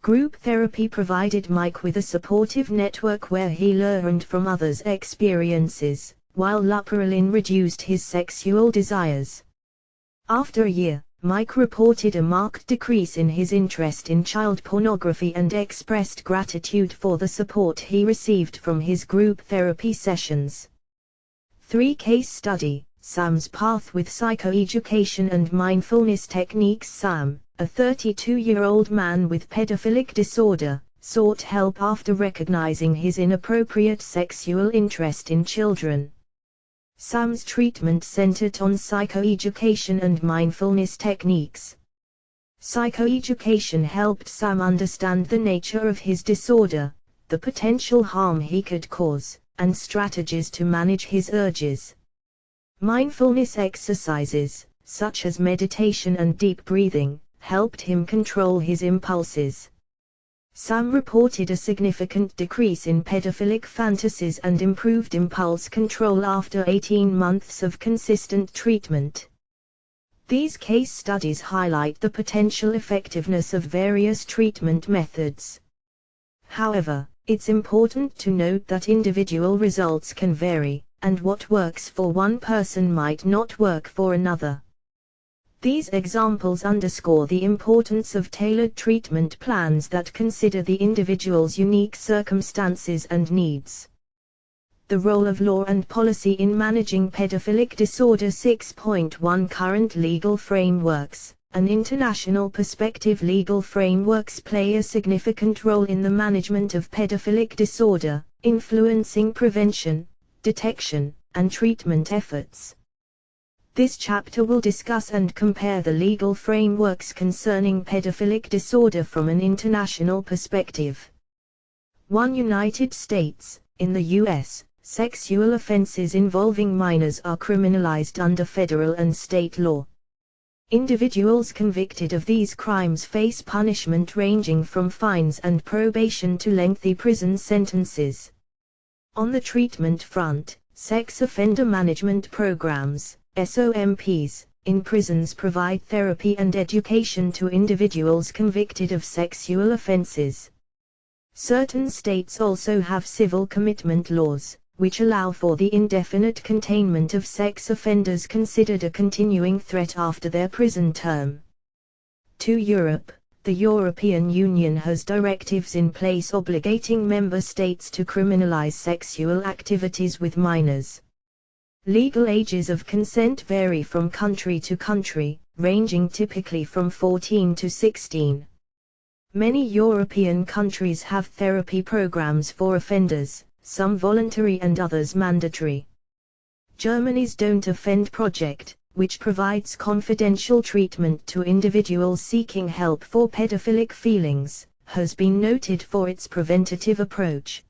Group therapy provided Mike with a supportive network where he learned from others' experiences, while leuprolin reduced his sexual desires. After a year, Mike reported a marked decrease in his interest in child pornography and expressed gratitude for the support he received from his group therapy sessions. 3 case study, Sam's path with psychoeducation and mindfulness techniques. Sam, a 32-year-old man with pedophilic disorder, sought help after recognizing his inappropriate sexual interest in children. Sam's treatment centered on psychoeducation and mindfulness techniques. Psychoeducation helped Sam understand the nature of his disorder, the potential harm he could cause, and strategies to manage his urges. Mindfulness exercises, such as meditation and deep breathing, helped him control his impulses. Sam reported a significant decrease in pedophilic fantasies and improved impulse control after 18 months of consistent treatment. These case studies highlight the potential effectiveness of various treatment methods. However, it's important to note that individual results can vary, and what works for one person might not work for another. These examples underscore the importance of tailored treatment plans that consider the individual's unique circumstances and needs. The role of law and policy in managing pedophilic disorder. 6.1 Current legal frameworks. An international perspective. Legal frameworks play a significant role in the management of pedophilic disorder, influencing prevention, detection, and treatment efforts. This chapter will discuss and compare the legal frameworks concerning pedophilic disorder from an international perspective. 1. United States. In the U.S., sexual offenses involving minors are criminalized under federal and state law. Individuals convicted of these crimes face punishment ranging from fines and probation to lengthy prison sentences. On the treatment front, sex offender management programs, SOMPs, in prisons provide therapy and education to individuals convicted of sexual offenses. Certain states also have civil commitment laws, which allow for the indefinite containment of sex offenders considered a continuing threat after their prison term. 2. Europe. The European Union has directives in place obligating member states to criminalize sexual activities with minors. Legal ages of consent vary from country to country, ranging typically from 14 to 16. Many European countries have therapy programs for offenders, some voluntary and others mandatory. Germany's Don't Offend project, which provides confidential treatment to individuals seeking help for pedophilic feelings, has been noted for its preventative approach.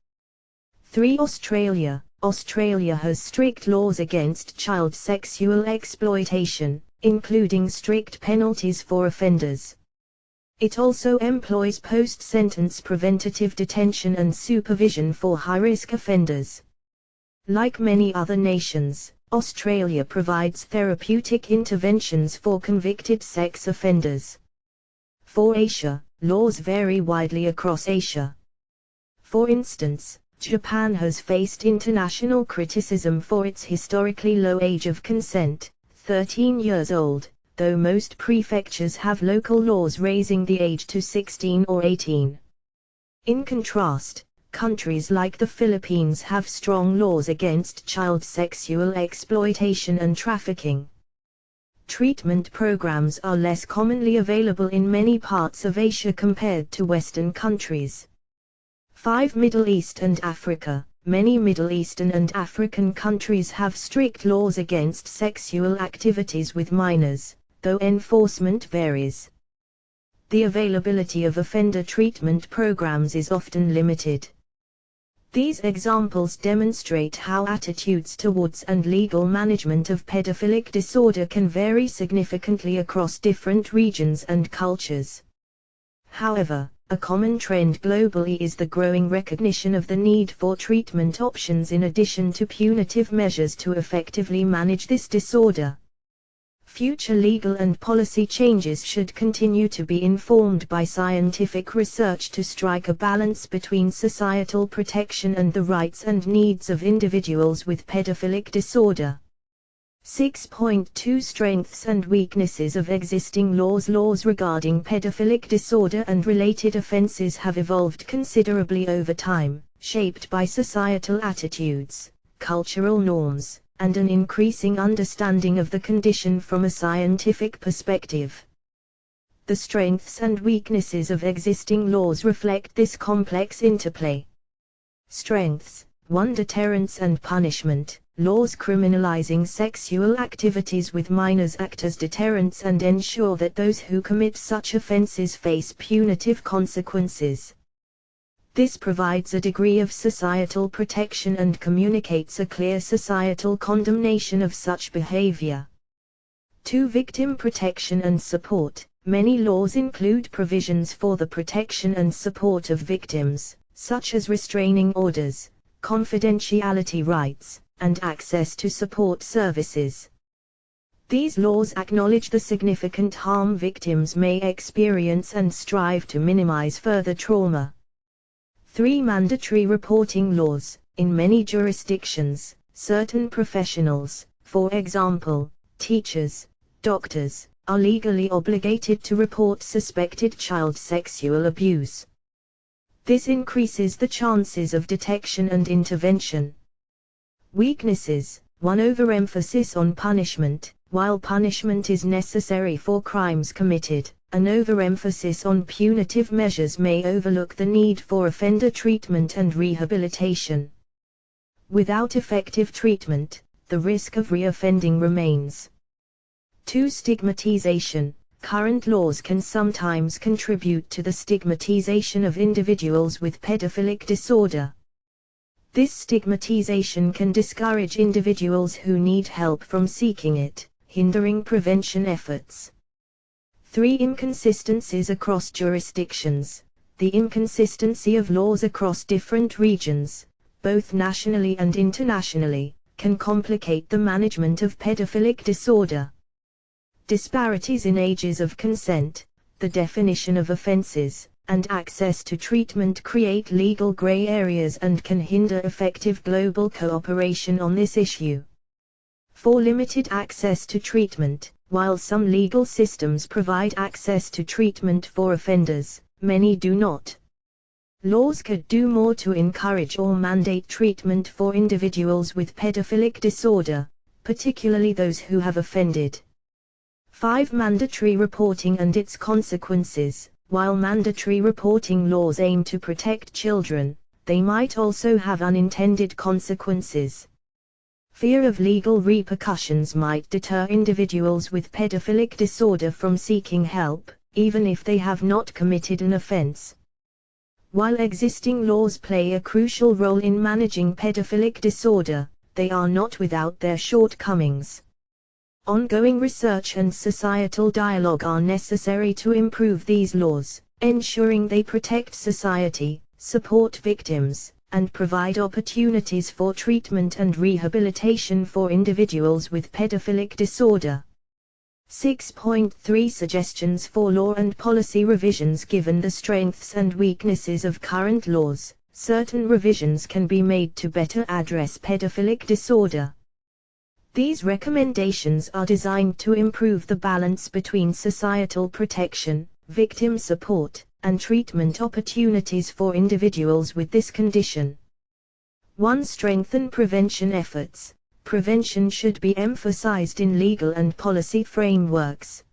3. Australia. Australia has strict laws against child sexual exploitation, including strict penalties for offenders. It also employs post-sentence preventative detention and supervision for high-risk offenders. Like many other nations, Australia provides therapeutic interventions for convicted sex offenders. For Asia, laws vary widely across Asia. For instance, Japan has faced international criticism for its historically low age of consent, 13 years old, though most prefectures have local laws raising the age to 16 or 18. In contrast, countries like the Philippines have strong laws against child sexual exploitation and trafficking. Treatment programs are less commonly available in many parts of Asia compared to Western countries. 5. Middle East and Africa. Many Middle Eastern and African countries have strict laws against sexual activities with minors, though enforcement varies. The availability of offender treatment programs is often limited. These examples demonstrate how attitudes towards and legal management of pedophilic disorder can vary significantly across different regions and cultures. However, a common trend globally is the growing recognition of the need for treatment options in addition to punitive measures to effectively manage this disorder. Future legal and policy changes should continue to be informed by scientific research to strike a balance between societal protection and the rights and needs of individuals with pedophilic disorder. 6.2 Strengths and weaknesses of existing laws. Laws regarding pedophilic disorder and related offenses have evolved considerably over time, shaped by societal attitudes, cultural norms, and an increasing understanding of the condition from a scientific perspective. The strengths and weaknesses of existing laws reflect this complex interplay. Strengths: 1. Deterrence and punishment. Laws criminalizing sexual activities with minors act as deterrents and ensure that those who commit such offenses face punitive consequences. This provides a degree of societal protection and communicates a clear societal condemnation of such behavior. 2. Victim protection and support. Many laws include provisions for the protection and support of victims, such as restraining orders, confidentiality rights, and access to support services. These laws acknowledge the significant harm victims may experience and strive to minimize further trauma. 3. Mandatory reporting laws. In many jurisdictions, certain professionals, for example, teachers, doctors, are legally obligated to report suspected child sexual abuse. This increases the chances of detection and intervention. Weaknesses: 1. Overemphasis on punishment. While punishment is necessary for crimes committed, an overemphasis on punitive measures may overlook the need for offender treatment and rehabilitation. Without effective treatment, the risk of reoffending remains. 2. Stigmatization. Current laws can sometimes contribute to the stigmatization of individuals with pedophilic disorder. This stigmatization can discourage individuals who need help from seeking it, hindering prevention efforts. 3. Inconsistencies across jurisdictions. The inconsistency of laws across different regions, both nationally and internationally, can complicate the management of pedophilic disorder. Disparities in ages of consent, the definition of offenses, and access to treatment create legal gray areas and can hinder effective global cooperation on this issue. 4. Limited access to treatment. While some legal systems provide access to treatment for offenders, many do not. Laws could do more to encourage or mandate treatment for individuals with pedophilic disorder, particularly those who have offended. 5. Mandatory reporting and its consequences. While mandatory reporting laws aim to protect children, they might also have unintended consequences. Fear of legal repercussions might deter individuals with pedophilic disorder from seeking help, even if they have not committed an offense. While existing laws play a crucial role in managing pedophilic disorder, they are not without their shortcomings. Ongoing research and societal dialogue are necessary to improve these laws, ensuring they protect society, support victims, and provide opportunities for treatment and rehabilitation for individuals with pedophilic disorder. 6.3 Suggestions for law and policy revisions. Given the strengths and weaknesses of current laws, certain revisions can be made to better address pedophilic disorder. These recommendations are designed to improve the balance between societal protection, victim support, and treatment opportunities for individuals with this condition. 1. Strengthen prevention efforts. Prevention should be emphasized in legal and policy frameworks.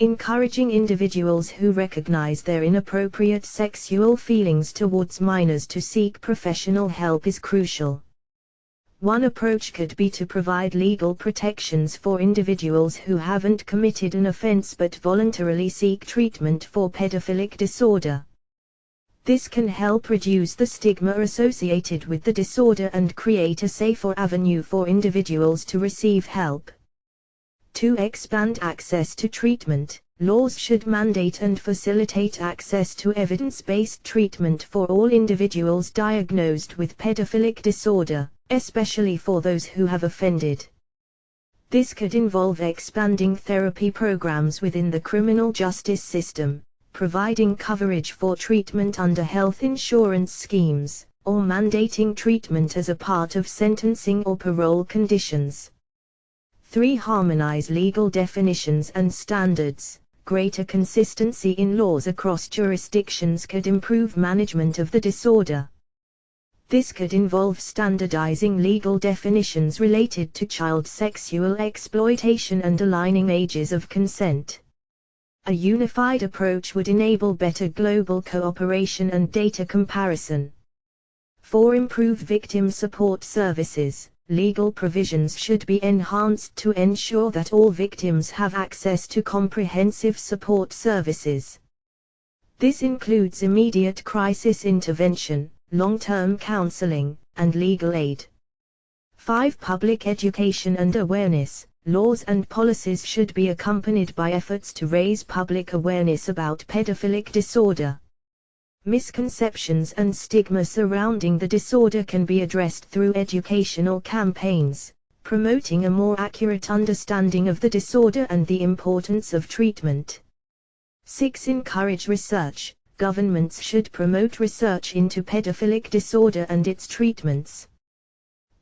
Encouraging individuals who recognize their inappropriate sexual feelings towards minors to seek professional help is crucial. One approach could be to provide legal protections for individuals who haven't committed an offense but voluntarily seek treatment for pedophilic disorder. This can help reduce the stigma associated with the disorder and create a safer avenue for individuals to receive help. 2. Expand access to treatment. Laws should mandate and facilitate access to evidence-based treatment for all individuals diagnosed with pedophilic disorder, especially for those who have offended. This could involve expanding therapy programs within the criminal justice system, providing coverage for treatment under health insurance schemes, or mandating treatment as a part of sentencing or parole conditions. 3. Harmonize legal definitions and standards. Greater consistency in laws across jurisdictions could improve management of the disorder. This could involve standardizing legal definitions related to child sexual exploitation and aligning ages of consent. A unified approach would enable better global cooperation and data comparison. 4. Improve victim support services. Legal provisions should be enhanced to ensure that all victims have access to comprehensive support services. This includes immediate crisis intervention, long-term counseling, and legal aid. 5. Public education and awareness. Laws and policies should be accompanied by efforts to raise public awareness about pedophilic disorder. Misconceptions and stigma surrounding the disorder can be addressed through educational campaigns, promoting a more accurate understanding of the disorder and the importance of treatment. 6. Encourage research. Governments should promote research into pedophilic disorder and its treatments.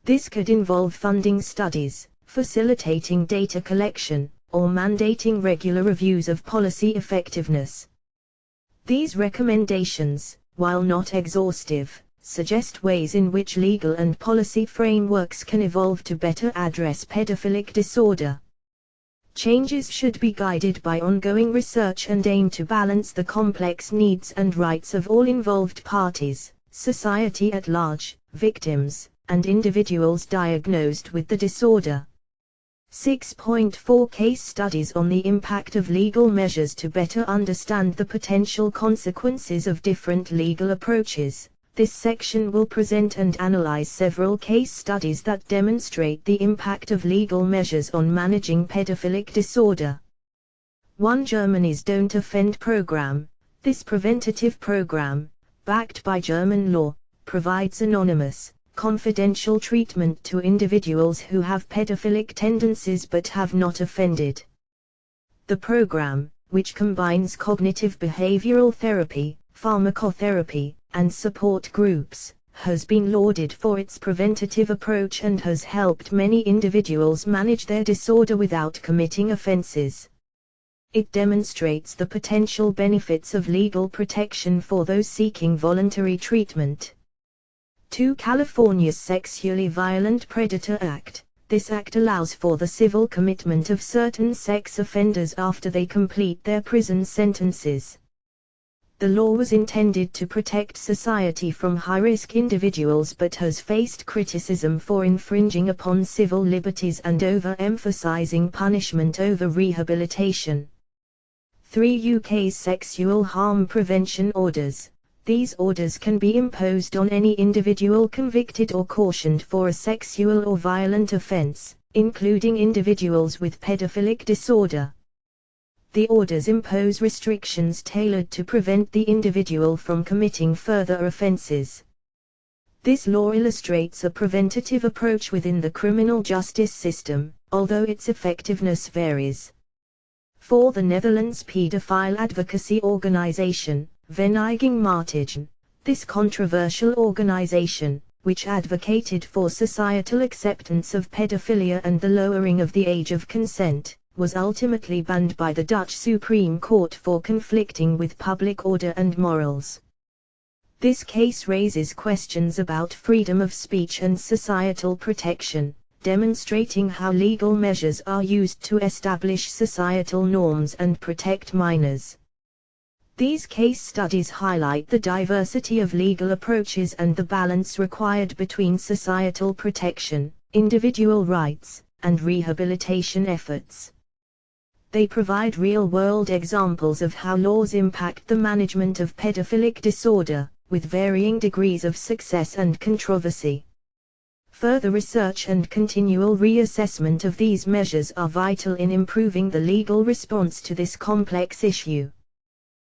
This could involve funding studies, facilitating data collection, or mandating regular reviews of policy effectiveness. These recommendations, while not exhaustive, suggest ways in which legal and policy frameworks can evolve to better address pedophilic disorder. Changes should be guided by ongoing research and aim to balance the complex needs and rights of all involved parties, society at large, victims, and individuals diagnosed with the disorder. 6.4 Case studies on the impact of legal measures. To better understand the potential consequences of different legal approaches, this section will present and analyze several case studies that demonstrate the impact of legal measures on managing pedophilic disorder. 1. Germany's Don't Offend program. This preventative program, backed by German law, provides anonymous, confidential treatment to individuals who have pedophilic tendencies but have not offended. The program, which combines cognitive behavioral therapy, pharmacotherapy, and support groups, has been lauded for its preventative approach and has helped many individuals manage their disorder without committing offenses. It demonstrates the potential benefits of legal protection for those seeking voluntary treatment. 2. California's Sexually Violent Predator Act. This act allows for the civil commitment of certain sex offenders after they complete their prison sentences. The law was intended to protect society from high-risk individuals but has faced criticism for infringing upon civil liberties and over-emphasizing punishment over rehabilitation. 3. UK's Sexual Harm Prevention Orders. These orders can be imposed on any individual convicted or cautioned for a sexual or violent offense, including individuals with pedophilic disorder. The orders impose restrictions tailored to prevent the individual from committing further offenses. This law illustrates a preventative approach within the criminal justice system, although its effectiveness varies. For the Netherlands pedophile advocacy organization, Vereniging Martigen, this controversial organization, which advocated for societal acceptance of pedophilia and the lowering of the age of consent, was ultimately banned by the Dutch Supreme Court for conflicting with public order and morals. This case raises questions about freedom of speech and societal protection, demonstrating how legal measures are used to establish societal norms and protect minors. These case studies highlight the diversity of legal approaches and the balance required between societal protection, individual rights, and rehabilitation efforts. They provide real-world examples of how laws impact the management of pedophilic disorder, with varying degrees of success and controversy. Further research and continual reassessment of these measures are vital in improving the legal response to this complex issue.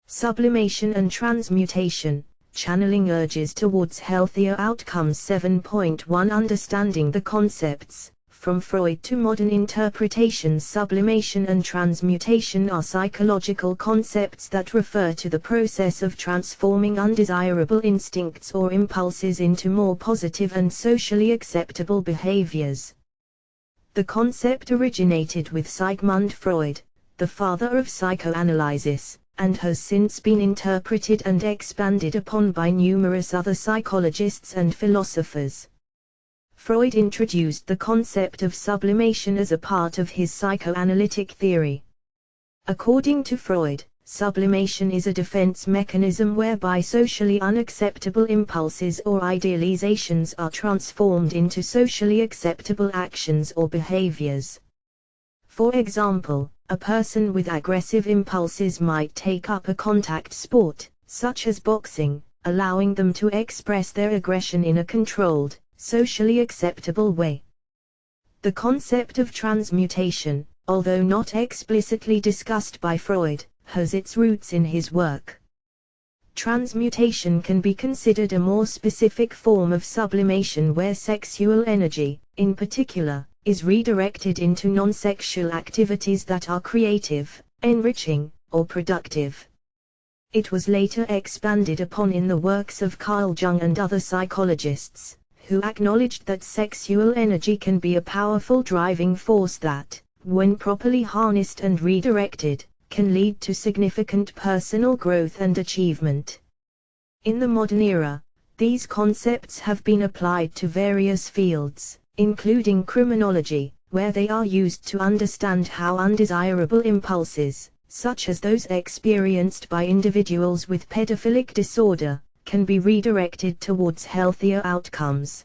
Sublimation and transmutation, channeling urges towards healthier outcomes. 7.1 Understanding the concepts. From Freud to modern interpretations, sublimation and transmutation are psychological concepts that refer to the process of transforming undesirable instincts or impulses into more positive and socially acceptable behaviors. The concept originated with Sigmund Freud, the father of psychoanalysis, and has since been interpreted and expanded upon by numerous other psychologists and philosophers. Freud introduced the concept of sublimation as a part of his psychoanalytic theory. According to Freud, sublimation is a defense mechanism whereby socially unacceptable impulses or idealizations are transformed into socially acceptable actions or behaviors. For example, a person with aggressive impulses might take up a contact sport, such as boxing, allowing them to express their aggression in a controlled, socially acceptable way. The concept of transmutation, although not explicitly discussed by Freud, has its roots in his work. Transmutation can be considered a more specific form of sublimation where sexual energy, in particular, is redirected into non-sexual activities that are creative, enriching, or productive. It was later expanded upon in the works of Carl Jung and other psychologists, who acknowledged that sexual energy can be a powerful driving force that, when properly harnessed and redirected, can lead to significant personal growth and achievement. In the modern era, these concepts have been applied to various fields, including criminology, where they are used to understand how undesirable impulses, such as those experienced by individuals with pedophilic disorder, can be redirected towards healthier outcomes.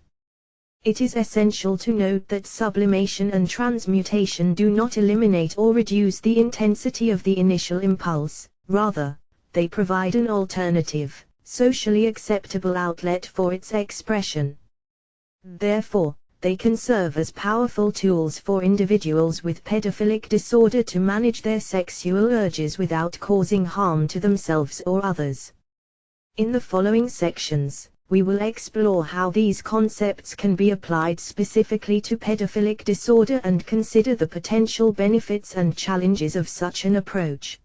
It is essential to note that sublimation and transmutation do not eliminate or reduce the intensity of the initial impulse, rather, they provide an alternative, socially acceptable outlet for its expression. Therefore, they can serve as powerful tools for individuals with pedophilic disorder to manage their sexual urges without causing harm to themselves or others. In the following sections, we will explore how these concepts can be applied specifically to pedophilic disorder and consider the potential benefits and challenges of such an approach.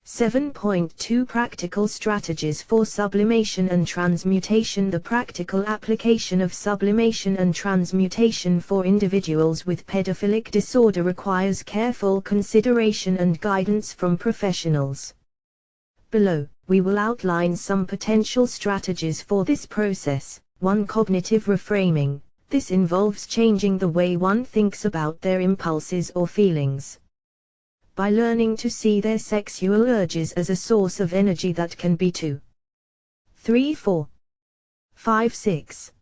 7.2 Practical strategies for sublimation and transmutation. The practical application of sublimation and transmutation for individuals with pedophilic disorder requires careful consideration and guidance from professionals. Below, we will outline some potential strategies for this process. 1. Cognitive reframing. This involves changing the way one thinks about their impulses or feelings. By learning to see their sexual urges as a source of energy that can be 2, 3, 4, 5, 6,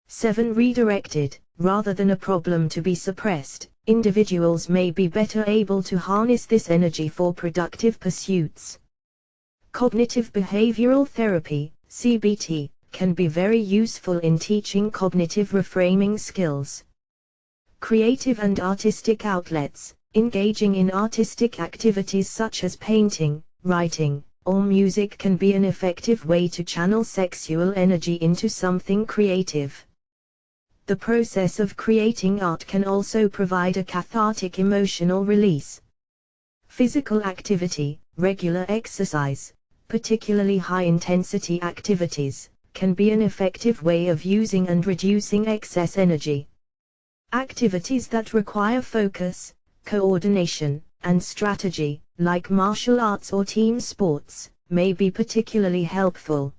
7 redirected, rather than a problem to be suppressed, individuals may be better able to harness this energy for productive pursuits. Cognitive behavioral therapy, CBT, can be very useful in teaching cognitive reframing skills. Creative and artistic outlets. Engaging in artistic activities such as painting, writing, or music can be an effective way to channel sexual energy into something creative. The process of creating art can also provide a cathartic emotional release. Physical activity, regular exercise, particularly high-intensity activities, can be an effective way of using and reducing excess energy. Activities that require focus, coordination, and strategy, like martial arts or team sports, may be particularly helpful.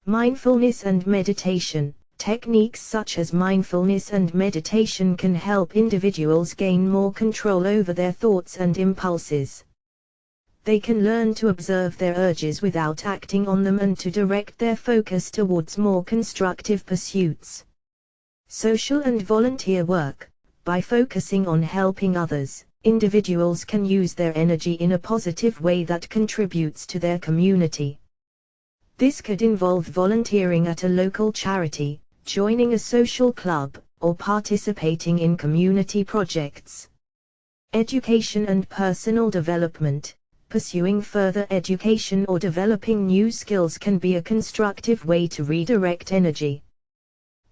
Mindfulness and meditation. Techniques such as mindfulness and meditation can help individuals gain more control over their thoughts and impulses. They can learn to observe their urges without acting on them and to direct their focus towards more constructive pursuits. Social and volunteer work. By focusing on helping others, individuals can use their energy in a positive way that contributes to their community. This could involve volunteering at a local charity, joining a social club, or participating in community projects. Education and personal development. Pursuing further education or developing new skills can be a constructive way to redirect energy.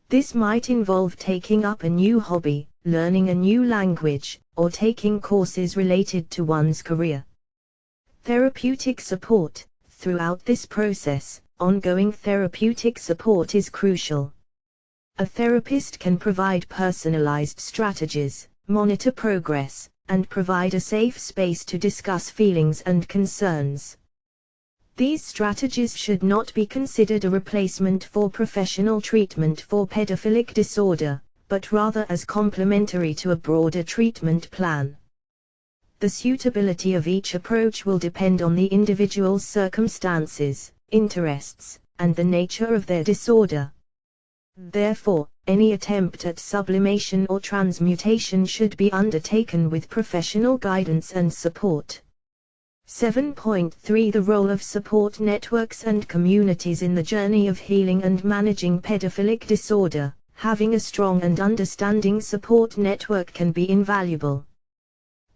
This might involve taking up a new hobby, learning a new language, or taking courses related to one's career. Therapeutic support. Throughout this process, ongoing therapeutic support is crucial. A therapist can provide personalized strategies, monitor progress, and provide a safe space to discuss feelings and concerns. These strategies should not be considered a replacement for professional treatment for pedophilic disorder, but rather as complementary to a broader treatment plan. The suitability of each approach will depend on the individual's circumstances, interests, and the nature of their disorder. Therefore, any attempt at sublimation or transmutation should be undertaken with professional guidance and support. 7.3 The role of support networks and communities in the journey of healing and managing pedophilic disorder. Having a strong and understanding support network can be invaluable.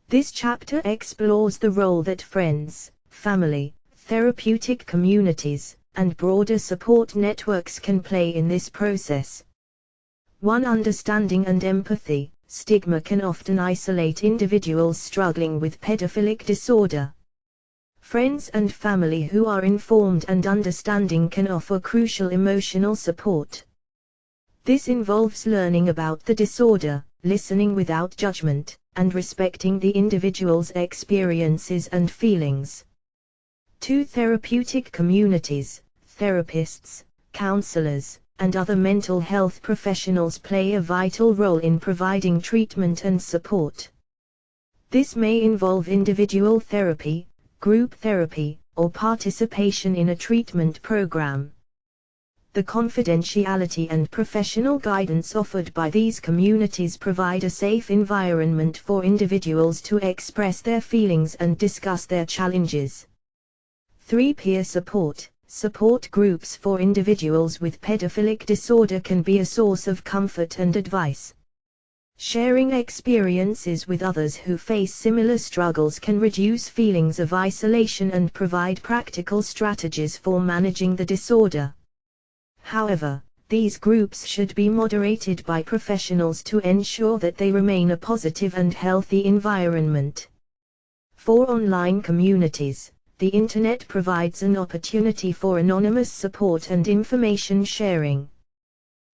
This chapter explores the role that friends, family, therapeutic communities, and broader support networks can play in this process. 1. Understanding and empathy. Stigma can often isolate individuals struggling with pedophilic disorder. Friends and family who are informed and understanding can offer crucial emotional support. This involves learning about the disorder, listening without judgment, and respecting the individual's experiences and feelings. 2. Therapeutic communities. Therapists, counselors, and other mental health professionals play a vital role in providing treatment and support. This may involve individual therapy, group therapy, or participation in a treatment program. The confidentiality and professional guidance offered by these communities provide a safe environment for individuals to express their feelings and discuss their challenges. 3. Peer support. Support groups for individuals with pedophilic disorder can be a source of comfort and advice. Sharing experiences with others who face similar struggles can reduce feelings of isolation and provide practical strategies for managing the disorder. However, these groups should be moderated by professionals to ensure that they remain a positive and healthy environment. 4. Online communities. The Internet provides an opportunity for anonymous support and information sharing.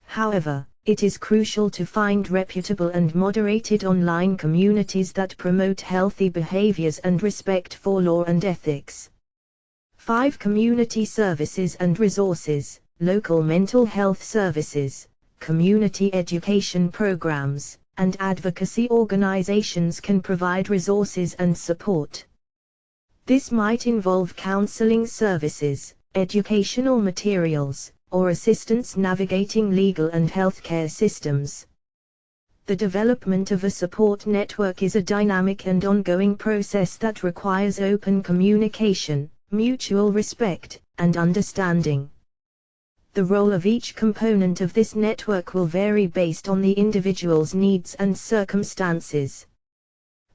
However, it is crucial to find reputable and moderated online communities that promote healthy behaviors and respect for law and ethics. 5. Community services and resources. Local mental health services, community education programs, and advocacy organizations can provide resources and support. This might involve counseling services, educational materials, or assistance navigating legal and healthcare systems. The development of a support network is a dynamic and ongoing process that requires open communication, mutual respect, and understanding. The role of each component of this network will vary based on the individual's needs and circumstances.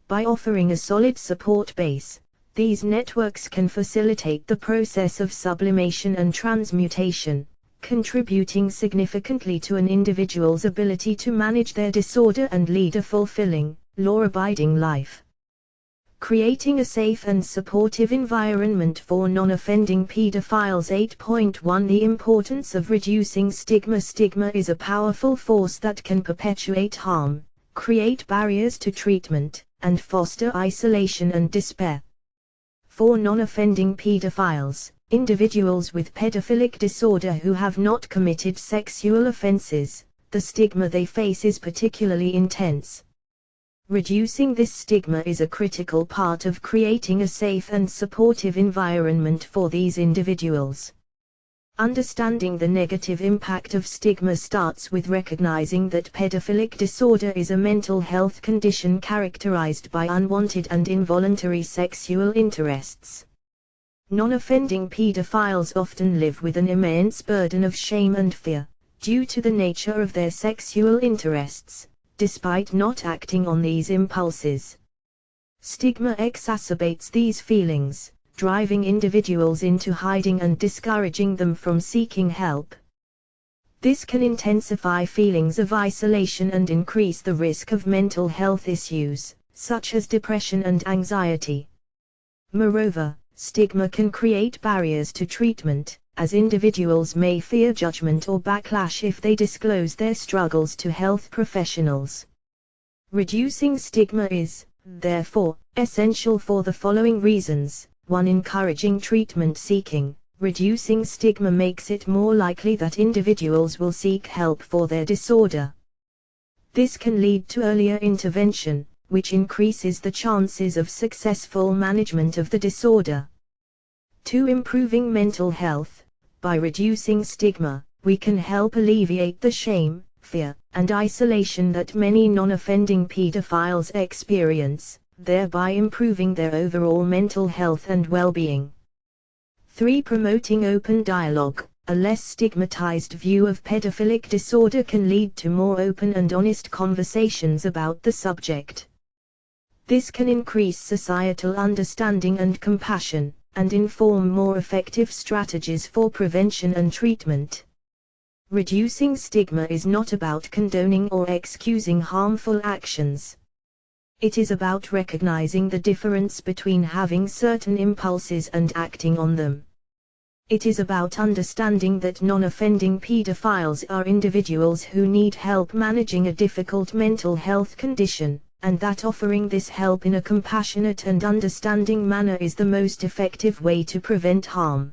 By offering a solid support base, These networks can facilitate the process of sublimation and transmutation, contributing significantly to an individual's ability to manage their disorder and lead a fulfilling, law-abiding life. Creating a safe and supportive environment for non-offending pedophiles. 8.1 The importance of reducing stigma. Stigma is a powerful force that can perpetuate harm, create barriers to treatment, and foster isolation and despair. For non-offending pedophiles, individuals with pedophilic disorder who have not committed sexual offenses, the stigma they face is particularly intense. Reducing this stigma is a critical part of creating a safe and supportive environment for these individuals. Understanding the negative impact of stigma starts with recognizing that pedophilic disorder is a mental health condition characterized by unwanted and involuntary sexual interests. Non-offending pedophiles often live with an immense burden of shame and fear, due to the nature of their sexual interests, despite not acting on these impulses. Stigma exacerbates these feelings, driving individuals into hiding and discouraging them from seeking help. This can intensify feelings of isolation and increase the risk of mental health issues, such as depression and anxiety. Moreover, stigma can create barriers to treatment, as individuals may fear judgment or backlash if they disclose their struggles to health professionals. Reducing stigma is, therefore, essential for the following reasons. 1. Encouraging treatment seeking. Reducing stigma makes it more likely that individuals will seek help for their disorder. This can lead to earlier intervention, which increases the chances of successful management of the disorder. 2. Improving mental health. By reducing stigma, we can help alleviate the shame, fear, and isolation that many non-offending pedophiles experience, thereby improving their overall mental health and well-being. 3. Promoting open dialogue. A less stigmatized view of pedophilic disorder can lead to more open and honest conversations about the subject. This can increase societal understanding and compassion, and inform more effective strategies for prevention and treatment. Reducing stigma is not about condoning or excusing harmful actions. It is about recognizing the difference between having certain impulses and acting on them. It is about understanding that non-offending pedophiles are individuals who need help managing a difficult mental health condition, and that offering this help in a compassionate and understanding manner is the most effective way to prevent harm.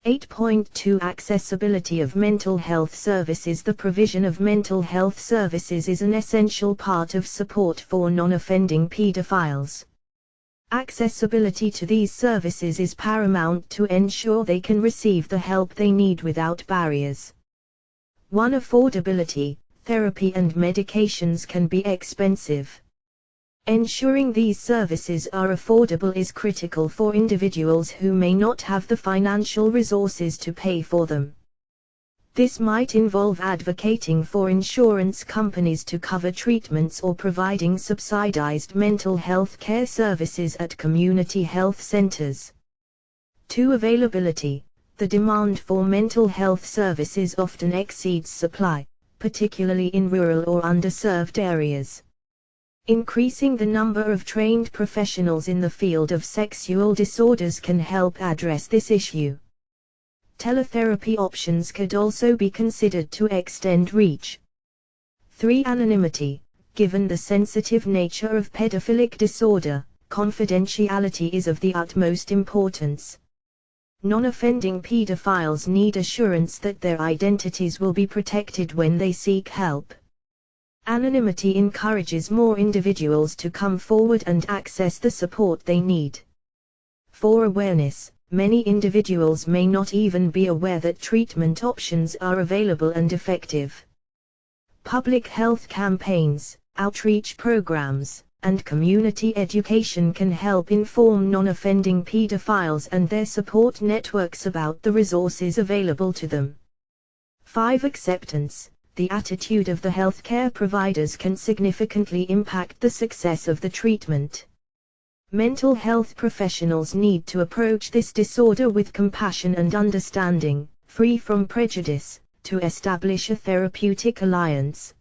8.2 Accessibility of mental health services. The provision of mental health services is an essential part of support for non-offending pedophiles. Accessibility to these services is paramount to ensure they can receive the help they need without barriers. 1. Affordability. Therapy and medications can be expensive. Ensuring these services are affordable is critical for individuals who may not have the financial resources to pay for them. This might involve advocating for insurance companies to cover treatments or providing subsidized mental health care services at community health centers. 2. Availability. The demand for mental health services often exceeds supply, particularly in rural or underserved areas. Increasing the number of trained professionals in the field of sexual disorders can help address this issue. Teletherapy options could also be considered to extend reach. 3. Anonymity. Given the sensitive nature of pedophilic disorder, confidentiality is of the utmost importance. Non-offending pedophiles need assurance that their identities will be protected when they seek help. Anonymity encourages more individuals to come forward and access the support they need. 4. Awareness. Many individuals may not even be aware that treatment options are available and effective. Public health campaigns, outreach programs, and community education can help inform non-offending pedophiles and their support networks about the resources available to them. 5. Acceptance. The attitude of the healthcare providers can significantly impact the success of the treatment. Mental health professionals need to approach this disorder with compassion and understanding, free from prejudice, to establish a therapeutic alliance.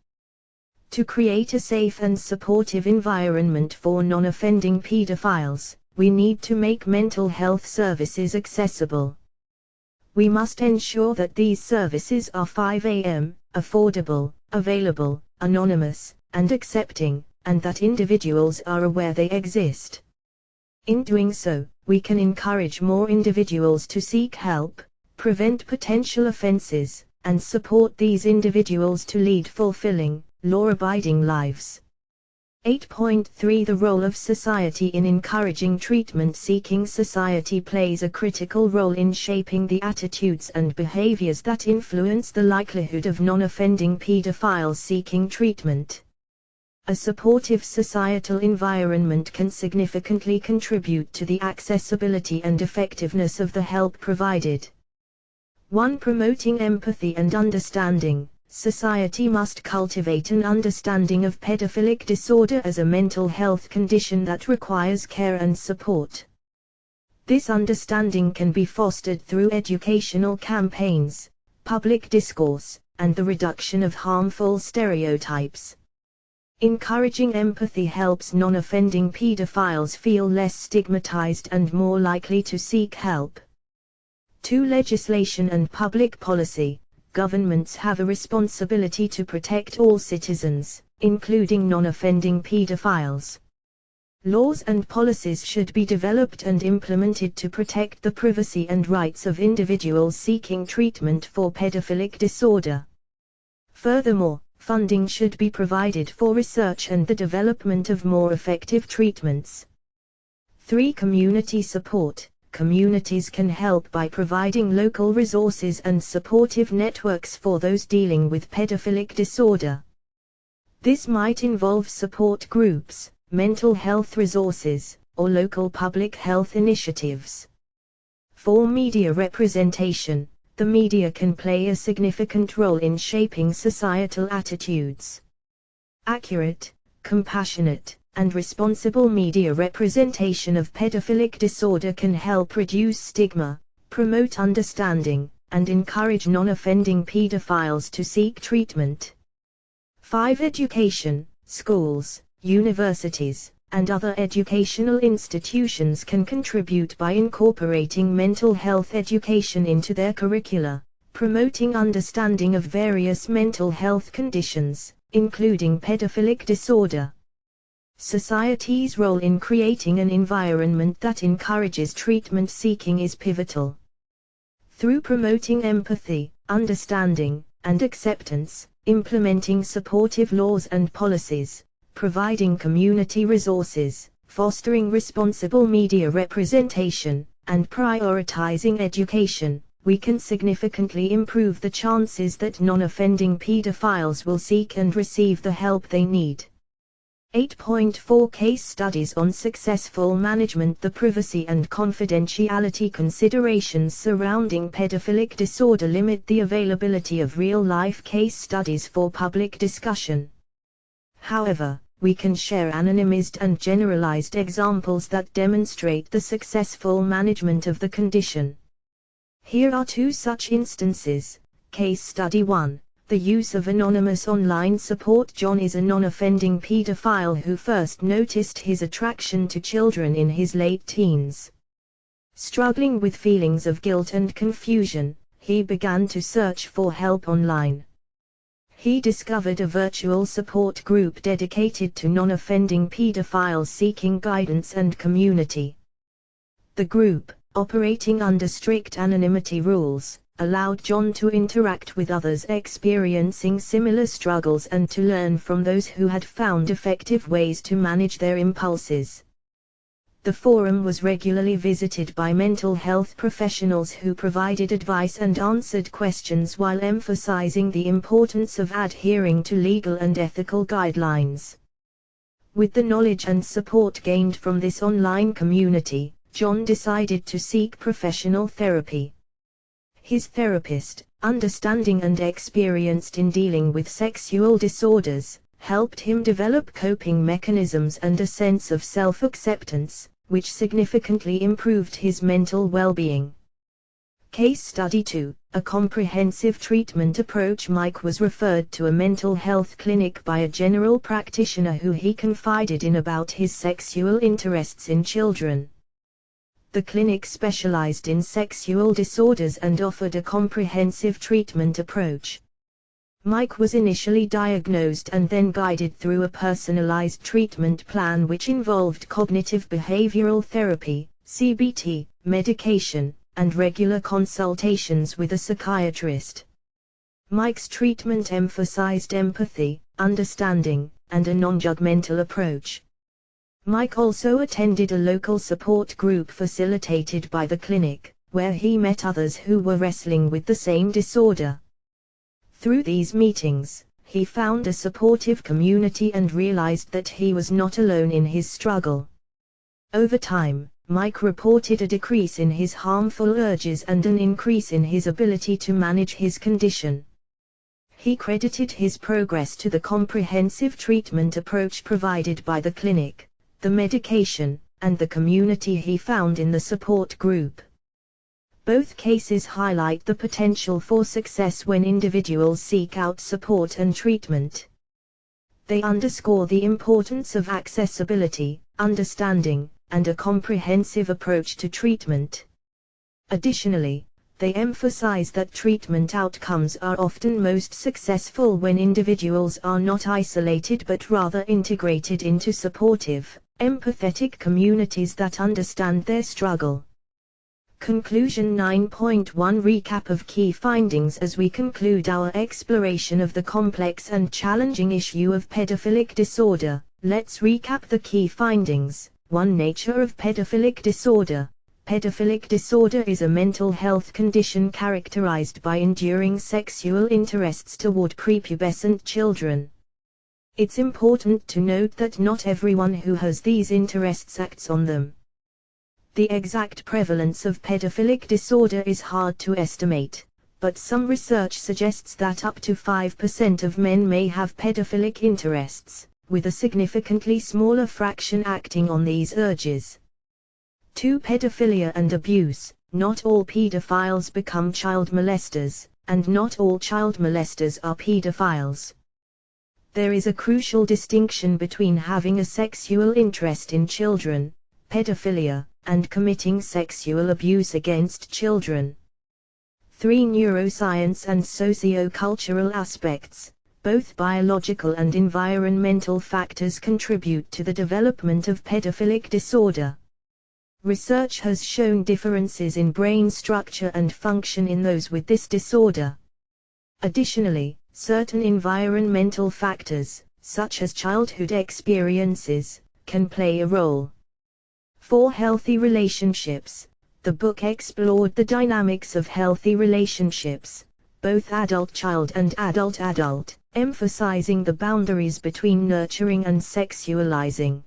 To create a safe and supportive environment for non-offending pedophiles, we need to make mental health services accessible. We must ensure that these services are 5 a.m., affordable, available, anonymous, and accepting, and that individuals are aware they exist. In doing so, we can encourage more individuals to seek help, prevent potential offenses, and support these individuals to lead fulfilling, law-abiding lives. 8.3 The role of society in encouraging treatment-seeking. Society plays a critical role in shaping the attitudes and behaviors that influence the likelihood of non-offending pedophiles seeking treatment. A supportive societal environment can significantly contribute to the accessibility and effectiveness of the help provided. 1. Promoting empathy and understanding. Society must cultivate an understanding of pedophilic disorder as a mental health condition that requires care and support. This understanding can be fostered through educational campaigns, public discourse, and the reduction of harmful stereotypes. Encouraging empathy helps non-offending pedophiles feel less stigmatized and more likely to seek help. 2. Legislation and public policy. Governments have a responsibility to protect all citizens, including non-offending pedophiles. Laws and policies should be developed and implemented to protect the privacy and rights of individuals seeking treatment for pedophilic disorder. Furthermore, funding should be provided for research and the development of more effective treatments. 3. Community support. Communities can help by providing local resources and supportive networks for those dealing with pedophilic disorder. This might involve support groups, mental health resources, or local public health initiatives. 4. Media representation. The media can play a significant role in shaping societal attitudes. Accurate, compassionate, and responsible media representation of pedophilic disorder can help reduce stigma, promote understanding, and encourage non-offending pedophiles to seek treatment. 5. Education. Schools, universities, and other educational institutions can contribute by incorporating mental health education into their curricula, promoting understanding of various mental health conditions, including pedophilic disorder. Society's role in creating an environment that encourages treatment seeking is pivotal. Through promoting empathy, understanding, and acceptance, implementing supportive laws and policies, providing community resources, fostering responsible media representation, and prioritizing education, we can significantly improve the chances that non-offending pedophiles will seek and receive the help they need. 8.4 Case studies on successful management. The privacy and confidentiality considerations surrounding pedophilic disorder limit the availability of real-life case studies for public discussion. However, we can share anonymized and generalized examples that demonstrate the successful management of the condition. Here are 2 such instances. Case Study 1. The use of anonymous online support. John is a non-offending pedophile who first noticed his attraction to children in his late teens. Struggling with feelings of guilt and confusion, he began to search for help online. He discovered a virtual support group dedicated to non-offending pedophiles seeking guidance and community. The group, operating under strict anonymity rules, allowed John to interact with others experiencing similar struggles and to learn from those who had found effective ways to manage their impulses. The forum was regularly visited by mental health professionals who provided advice and answered questions while emphasizing the importance of adhering to legal and ethical guidelines. With the knowledge and support gained from this online community, John decided to seek professional therapy. His therapist, understanding and experienced in dealing with sexual disorders, helped him develop coping mechanisms and a sense of self-acceptance, which significantly improved his mental well-being. Case Study 2, a comprehensive treatment approach. Mike was referred to a mental health clinic by a general practitioner who he confided in about his sexual interests in children. The clinic specialized in sexual disorders and offered a comprehensive treatment approach. Mike was initially diagnosed and then guided through a personalized treatment plan which involved cognitive behavioral therapy, CBT, medication, and regular consultations with a psychiatrist. Mike's treatment emphasized empathy, understanding, and a non-judgmental approach. Mike also attended a local support group facilitated by the clinic, where he met others who were wrestling with the same disorder. Through these meetings, he found a supportive community and realized that he was not alone in his struggle. Over time, Mike reported a decrease in his harmful urges and an increase in his ability to manage his condition. He credited his progress to the comprehensive treatment approach provided by the clinic, the medication, and the community he found in the support group. Both cases highlight the potential for success when individuals seek out support and treatment. They underscore the importance of accessibility, understanding, and a comprehensive approach to treatment. Additionally, they emphasize that treatment outcomes are often most successful when individuals are not isolated but rather integrated into supportive, empathetic communities that understand their struggle. Conclusion 9.1 Recap of key findings. As we conclude our exploration of the complex and challenging issue of pedophilic disorder, let's recap the key findings. 1. Nature of pedophilic disorder. Pedophilic disorder is a mental health condition characterized by enduring sexual interests toward prepubescent children. It's important to note that not everyone who has these interests acts on them. The exact prevalence of pedophilic disorder is hard to estimate, but some research suggests that up to 5% of men may have pedophilic interests, with a significantly smaller fraction acting on these urges. 2. Pedophilia and abuse. Not all pedophiles become child molesters, and not all child molesters are pedophiles. There is a crucial distinction between having a sexual interest in children, pedophilia, and committing sexual abuse against children. 3. Neuroscience and socio-cultural aspects. Both biological and environmental factors contribute to the development of pedophilic disorder. Research has shown differences in brain structure and function in those with this disorder. Additionally, certain environmental factors, such as childhood experiences, can play a role. 4. Healthy relationships. The book explored the dynamics of healthy relationships, both adult-child and adult-adult, emphasizing the boundaries between nurturing and sexualizing.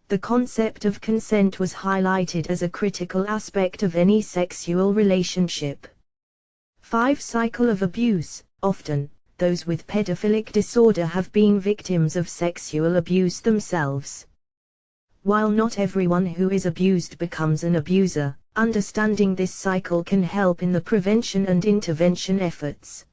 The concept of consent was highlighted as a critical aspect of any sexual relationship. 5. Cycle of abuse. Often, those with pedophilic disorder have been victims of sexual abuse themselves. While not everyone who is abused becomes an abuser, understanding this cycle can help in the prevention and intervention efforts.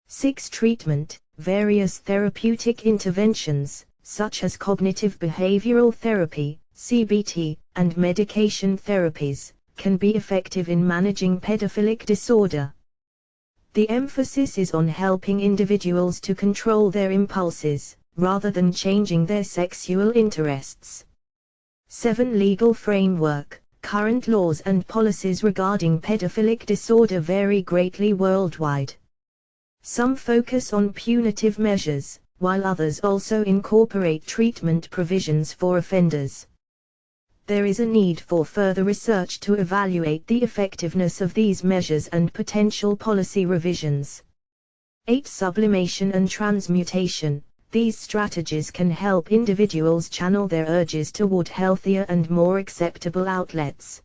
6. Treatment. Various therapeutic interventions, such as cognitive behavioral therapy, CBT, and medication therapies, can be effective in managing pedophilic disorder. The emphasis is on helping individuals to control their impulses, rather than changing their sexual interests. 7. Legal framework. Current laws and policies regarding pedophilic disorder vary greatly worldwide. Some focus on punitive measures, while others also incorporate treatment provisions for offenders. There is a need for further research to evaluate the effectiveness of these measures and potential policy revisions. 8. Sublimation and transmutation. These strategies can help individuals channel their urges toward healthier and more acceptable outlets.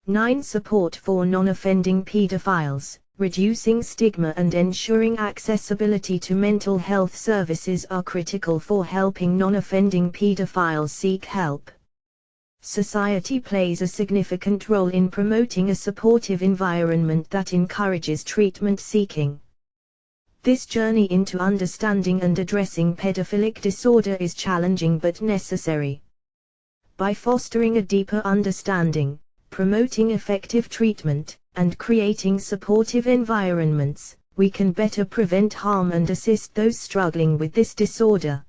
9. Support for non-offending pedophiles. Reducing stigma and ensuring accessibility to mental health services are critical for helping non-offending pedophiles seek help. Society plays a significant role in promoting a supportive environment that encourages treatment seeking. This journey into understanding and addressing pedophilic disorder is challenging but necessary. By fostering a deeper understanding, promoting effective treatment, and creating supportive environments, we can better prevent harm and assist those struggling with this disorder.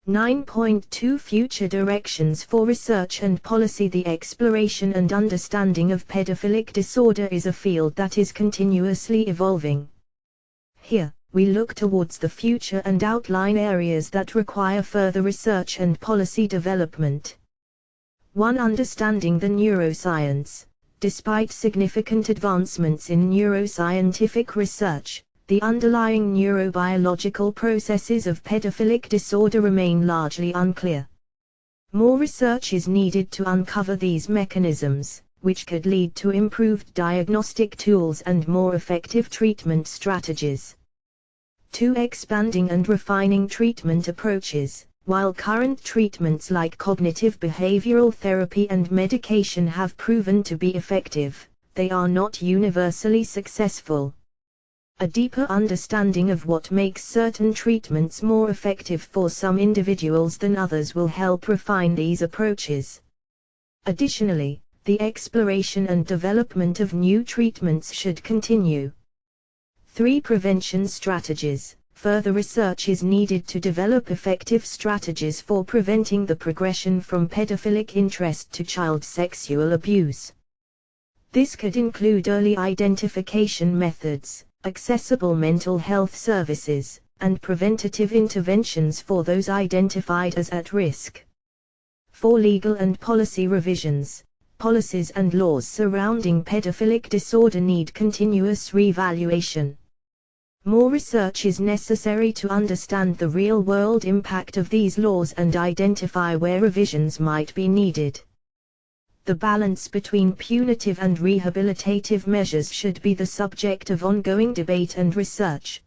9.2 Future directions for research and policy. The exploration and understanding of pedophilic disorder is a field that is continuously evolving. Here, we look towards the future and outline areas that require further research and policy development. 1. Understanding the neuroscience. Despite significant advancements in neuroscientific research, the underlying neurobiological processes of pedophilic disorder remain largely unclear. More research is needed to uncover these mechanisms, which could lead to improved diagnostic tools and more effective treatment strategies. 2. Expanding and refining treatment approaches. While current treatments like cognitive behavioral therapy and medication have proven to be effective, they are not universally successful. A deeper understanding of what makes certain treatments more effective for some individuals than others will help refine these approaches. Additionally, the exploration and development of new treatments should continue. 3. Prevention strategies. Further research is needed to develop effective strategies for preventing the progression from pedophilic interest to child sexual abuse. This could include early identification methods, accessible mental health services, and preventative interventions for those identified as at risk. 4. Legal and policy revisions. Policies and laws surrounding pedophilic disorder need continuous reevaluation. More research is necessary to understand the real-world impact of these laws and identify where revisions might be needed. The balance between punitive and rehabilitative measures should be the subject of ongoing debate and research.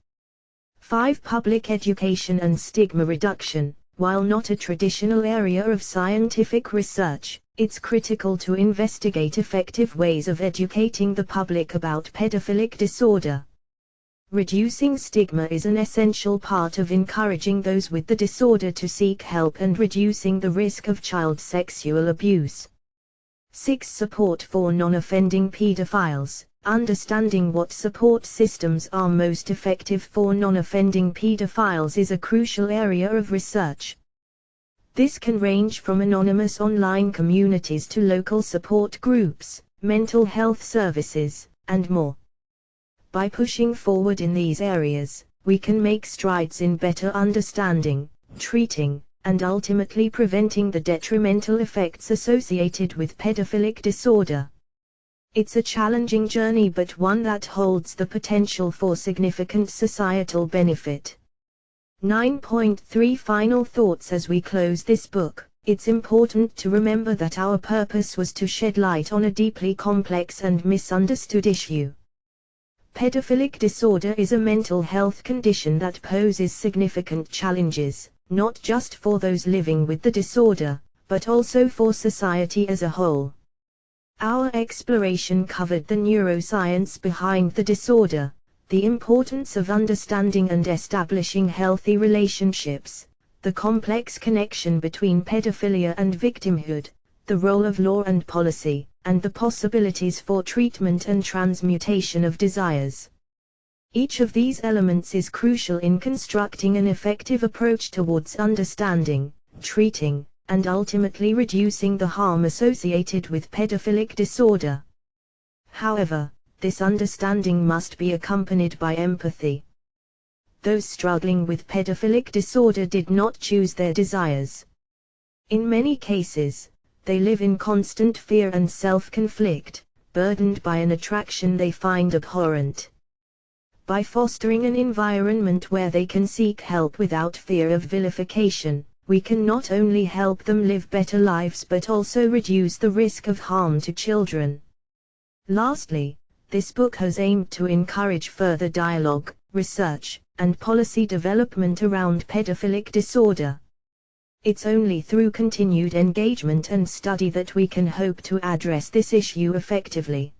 5. Public education and stigma reduction. While not a traditional area of scientific research, it's critical to investigate effective ways of educating the public about pedophilic disorder. Reducing stigma is an essential part of encouraging those with the disorder to seek help and reducing the risk of child sexual abuse. 6. Support for non-offending pedophiles. Understanding what support systems are most effective for non-offending pedophiles is a crucial area of research. This can range from anonymous online communities to local support groups, mental health services, and more. By pushing forward in these areas, we can make strides in better understanding, treating, and ultimately preventing the detrimental effects associated with pedophilic disorder. It's a challenging journey but one that holds the potential for significant societal benefit. 9.3 Final thoughts. As we close this book, it's important to remember that our purpose was to shed light on a deeply complex and misunderstood issue. Pedophilic disorder is a mental health condition that poses significant challenges, not just for those living with the disorder, but also for society as a whole. Our exploration covered the neuroscience behind the disorder, the importance of understanding and establishing healthy relationships, the complex connection between pedophilia and victimhood, the role of law and policy, and the possibilities for treatment and transmutation of desires. Each of these elements is crucial in constructing an effective approach towards understanding, treating, and ultimately reducing the harm associated with pedophilic disorder. However, this understanding must be accompanied by empathy. Those struggling with pedophilic disorder did not choose their desires. In many cases, they live in constant fear and self-conflict, burdened by an attraction they find abhorrent. By fostering an environment where they can seek help without fear of vilification, we can not only help them live better lives but also reduce the risk of harm to children. Lastly, this book has aimed to encourage further dialogue, research, and policy development around pedophilic disorder. It's only through continued engagement and study that we can hope to address this issue effectively.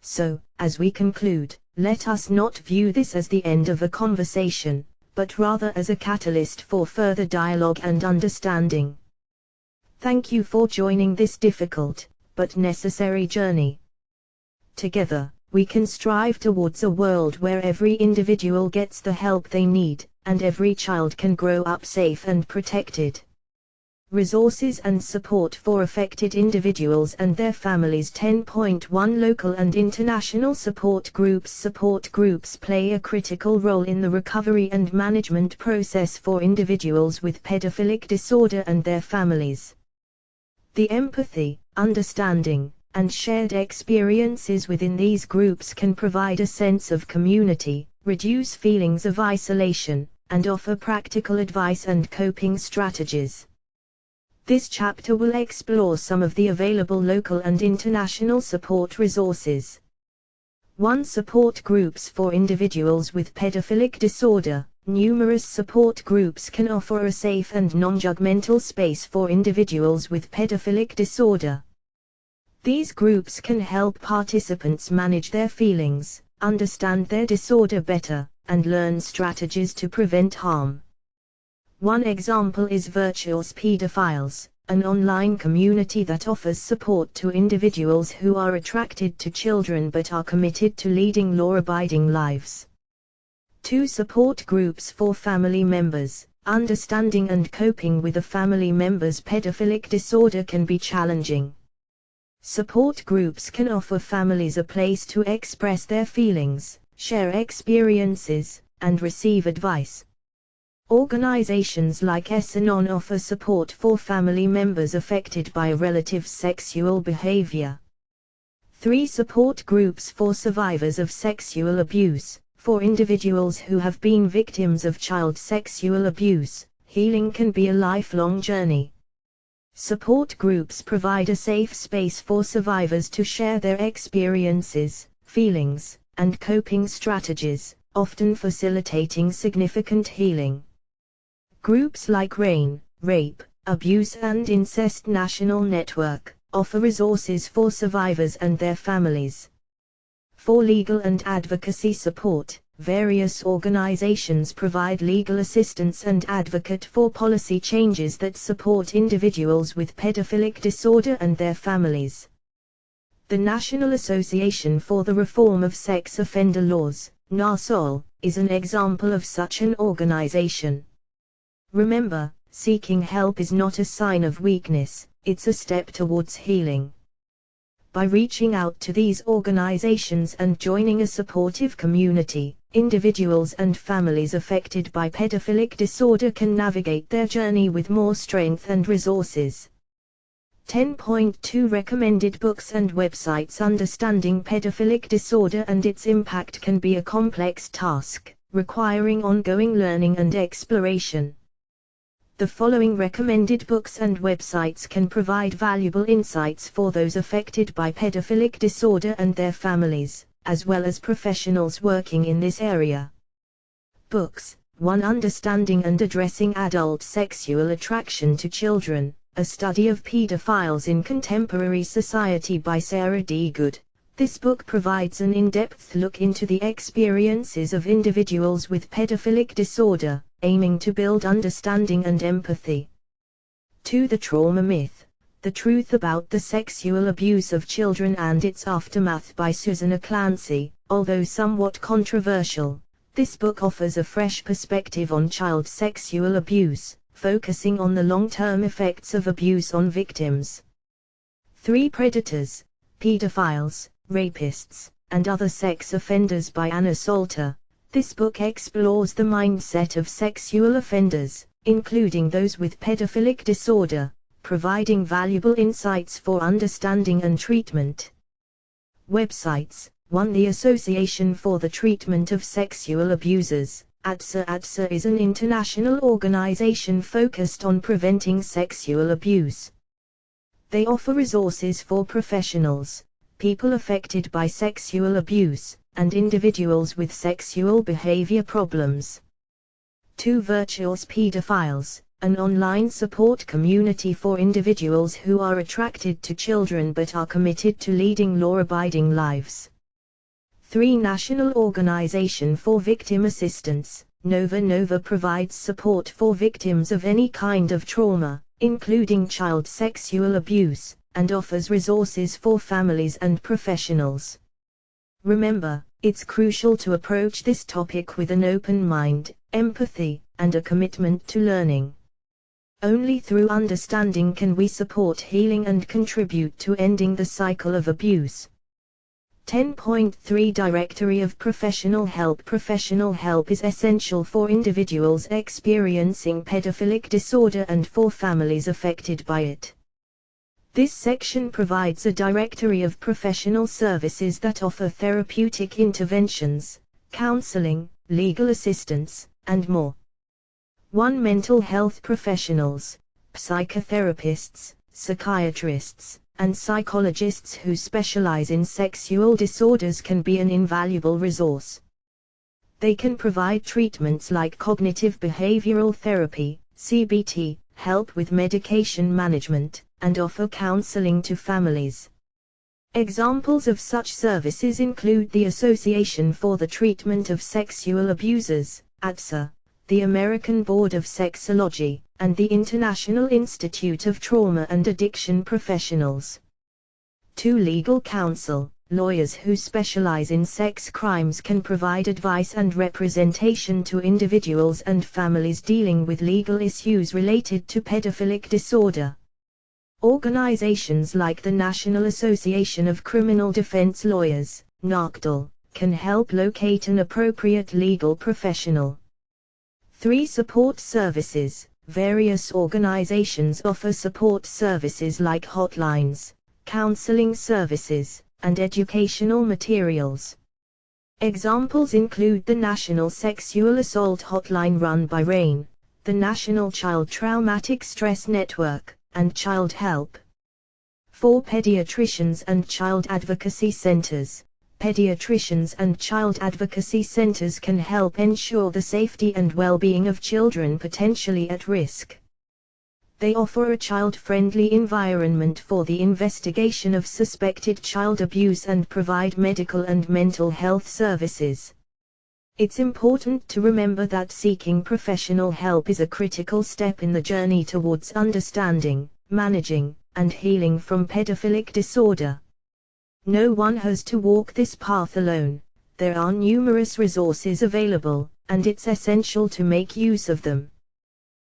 So, as we conclude, let us not view this as the end of a conversation, but rather as a catalyst for further dialogue and understanding. Thank you for joining this difficult, but necessary journey. Together, we can strive towards a world where every individual gets the help they need, and every child can grow up safe and protected. Resources and support for affected individuals and their families. 10.1 Local and international support groups. Support groups play a critical role in the recovery and management process for individuals with pedophilic disorder and their families. The empathy, understanding, and shared experiences within these groups can provide a sense of community, reduce feelings of isolation, and offer practical advice and coping strategies. This chapter will explore some of the available local and international support resources. 1. Support groups for individuals with pedophilic disorder. Numerous support groups can offer a safe and non-judgmental space for individuals with pedophilic disorder. These groups can help participants manage their feelings, understand their disorder better, and learn strategies to prevent harm. One example is Virtuous Pedophiles, an online community that offers support to individuals who are attracted to children but are committed to leading law-abiding lives. 2. Support groups for family members. Understanding and coping with a family member's pedophilic disorder can be challenging. Support groups can offer families a place to express their feelings, share experiences, and receive advice. Organizations like S-Anon offer support for family members affected by a relative's sexual behavior. 3. Support groups for survivors of sexual abuse. For individuals who have been victims of child sexual abuse, healing can be a lifelong journey. Support groups provide a safe space for survivors to share their experiences, feelings, and coping strategies, often facilitating significant healing. Groups like RAIN, Rape, Abuse and Incest National Network, offer resources for survivors and their families. For legal and advocacy support, various organizations provide legal assistance and advocate for policy changes that support individuals with pedophilic disorder and their families. The National Association for the Reform of Sex Offender Laws, NARSOL, is an example of such an organization. Remember, seeking help is not a sign of weakness, it's a step towards healing. By reaching out to these organizations and joining a supportive community, individuals and families affected by pedophilic disorder can navigate their journey with more strength and resources. 10.2 Recommended books and websites. Understanding pedophilic disorder and its impact can be a complex task, requiring ongoing learning and exploration. The following recommended books and websites can provide valuable insights for those affected by pedophilic disorder and their families, as well as professionals working in this area. Books. 1. Understanding and Addressing Adult Sexual Attraction to Children, a Study of Pedophiles in Contemporary Society by Sarah D. Good. This book provides an in-depth look into the experiences of individuals with pedophilic disorder, aiming to build understanding and empathy. 2. The Trauma Myth. The Truth About the Sexual Abuse of Children and Its Aftermath by Susanna Clancy. Although somewhat controversial, this book offers a fresh perspective on child sexual abuse, focusing on the long-term effects of abuse on victims. 3. Predators, Pedophiles, Rapists, and Other Sex Offenders by Anna Salter. This book explores the mindset of sexual offenders, including those with pedophilic disorder, providing valuable insights for understanding and treatment. Websites. 1. The Association for the Treatment of Sexual Abusers, ATSA. ATSA is an international organization focused on preventing sexual abuse. They offer resources for professionals, people affected by sexual abuse, and individuals with sexual behavior problems. 2. Virtuous Pedophiles. an online support community for individuals who are attracted to children but are committed to leading law-abiding lives. 3. National Organization for Victim Assistance. Nova provides support for victims of any kind of trauma, including child sexual abuse, and offers resources for families and professionals. Remember, it's crucial to approach this topic with an open mind, empathy, and a commitment to learning. Only through understanding can we support healing and contribute to ending the cycle of abuse. 10.3 Directory of Professional Help. Professional help is essential for individuals experiencing pedophilic disorder and for families affected by it. This section provides a directory of professional services that offer therapeutic interventions, counseling, legal assistance, and more. 1. Mental health professionals, psychotherapists, psychiatrists, and psychologists who specialize in sexual disorders can be an invaluable resource. They can provide treatments like cognitive behavioral therapy, CBT, help with medication management, and offer counseling to families. Examples of such services include the Association for the Treatment of Sexual Abusers, ATSA, the American Board of Sexology, and the International Institute of Trauma and Addiction Professionals. 2. Legal counsel. Lawyers who specialize in sex crimes can provide advice and representation to individuals and families dealing with legal issues related to pedophilic disorder. Organizations like the National Association of Criminal Defense Lawyers, NACDL, can help locate an appropriate legal professional. 3. Support services. Various organizations offer support services like hotlines, counseling services, and educational materials. Examples include the National Sexual Assault Hotline run by RAIN, the National Child Traumatic Stress Network, and Child Help. 4. Pediatricians and child advocacy centers. Pediatricians and child advocacy centers can help ensure the safety and well-being of children potentially at risk. They offer a child-friendly environment for the investigation of suspected child abuse and provide medical and mental health services. It's important to remember that seeking professional help is a critical step in the journey towards understanding, managing, and healing from pedophilic disorder. No one has to walk this path alone. There are numerous resources available, and it's essential to make use of them.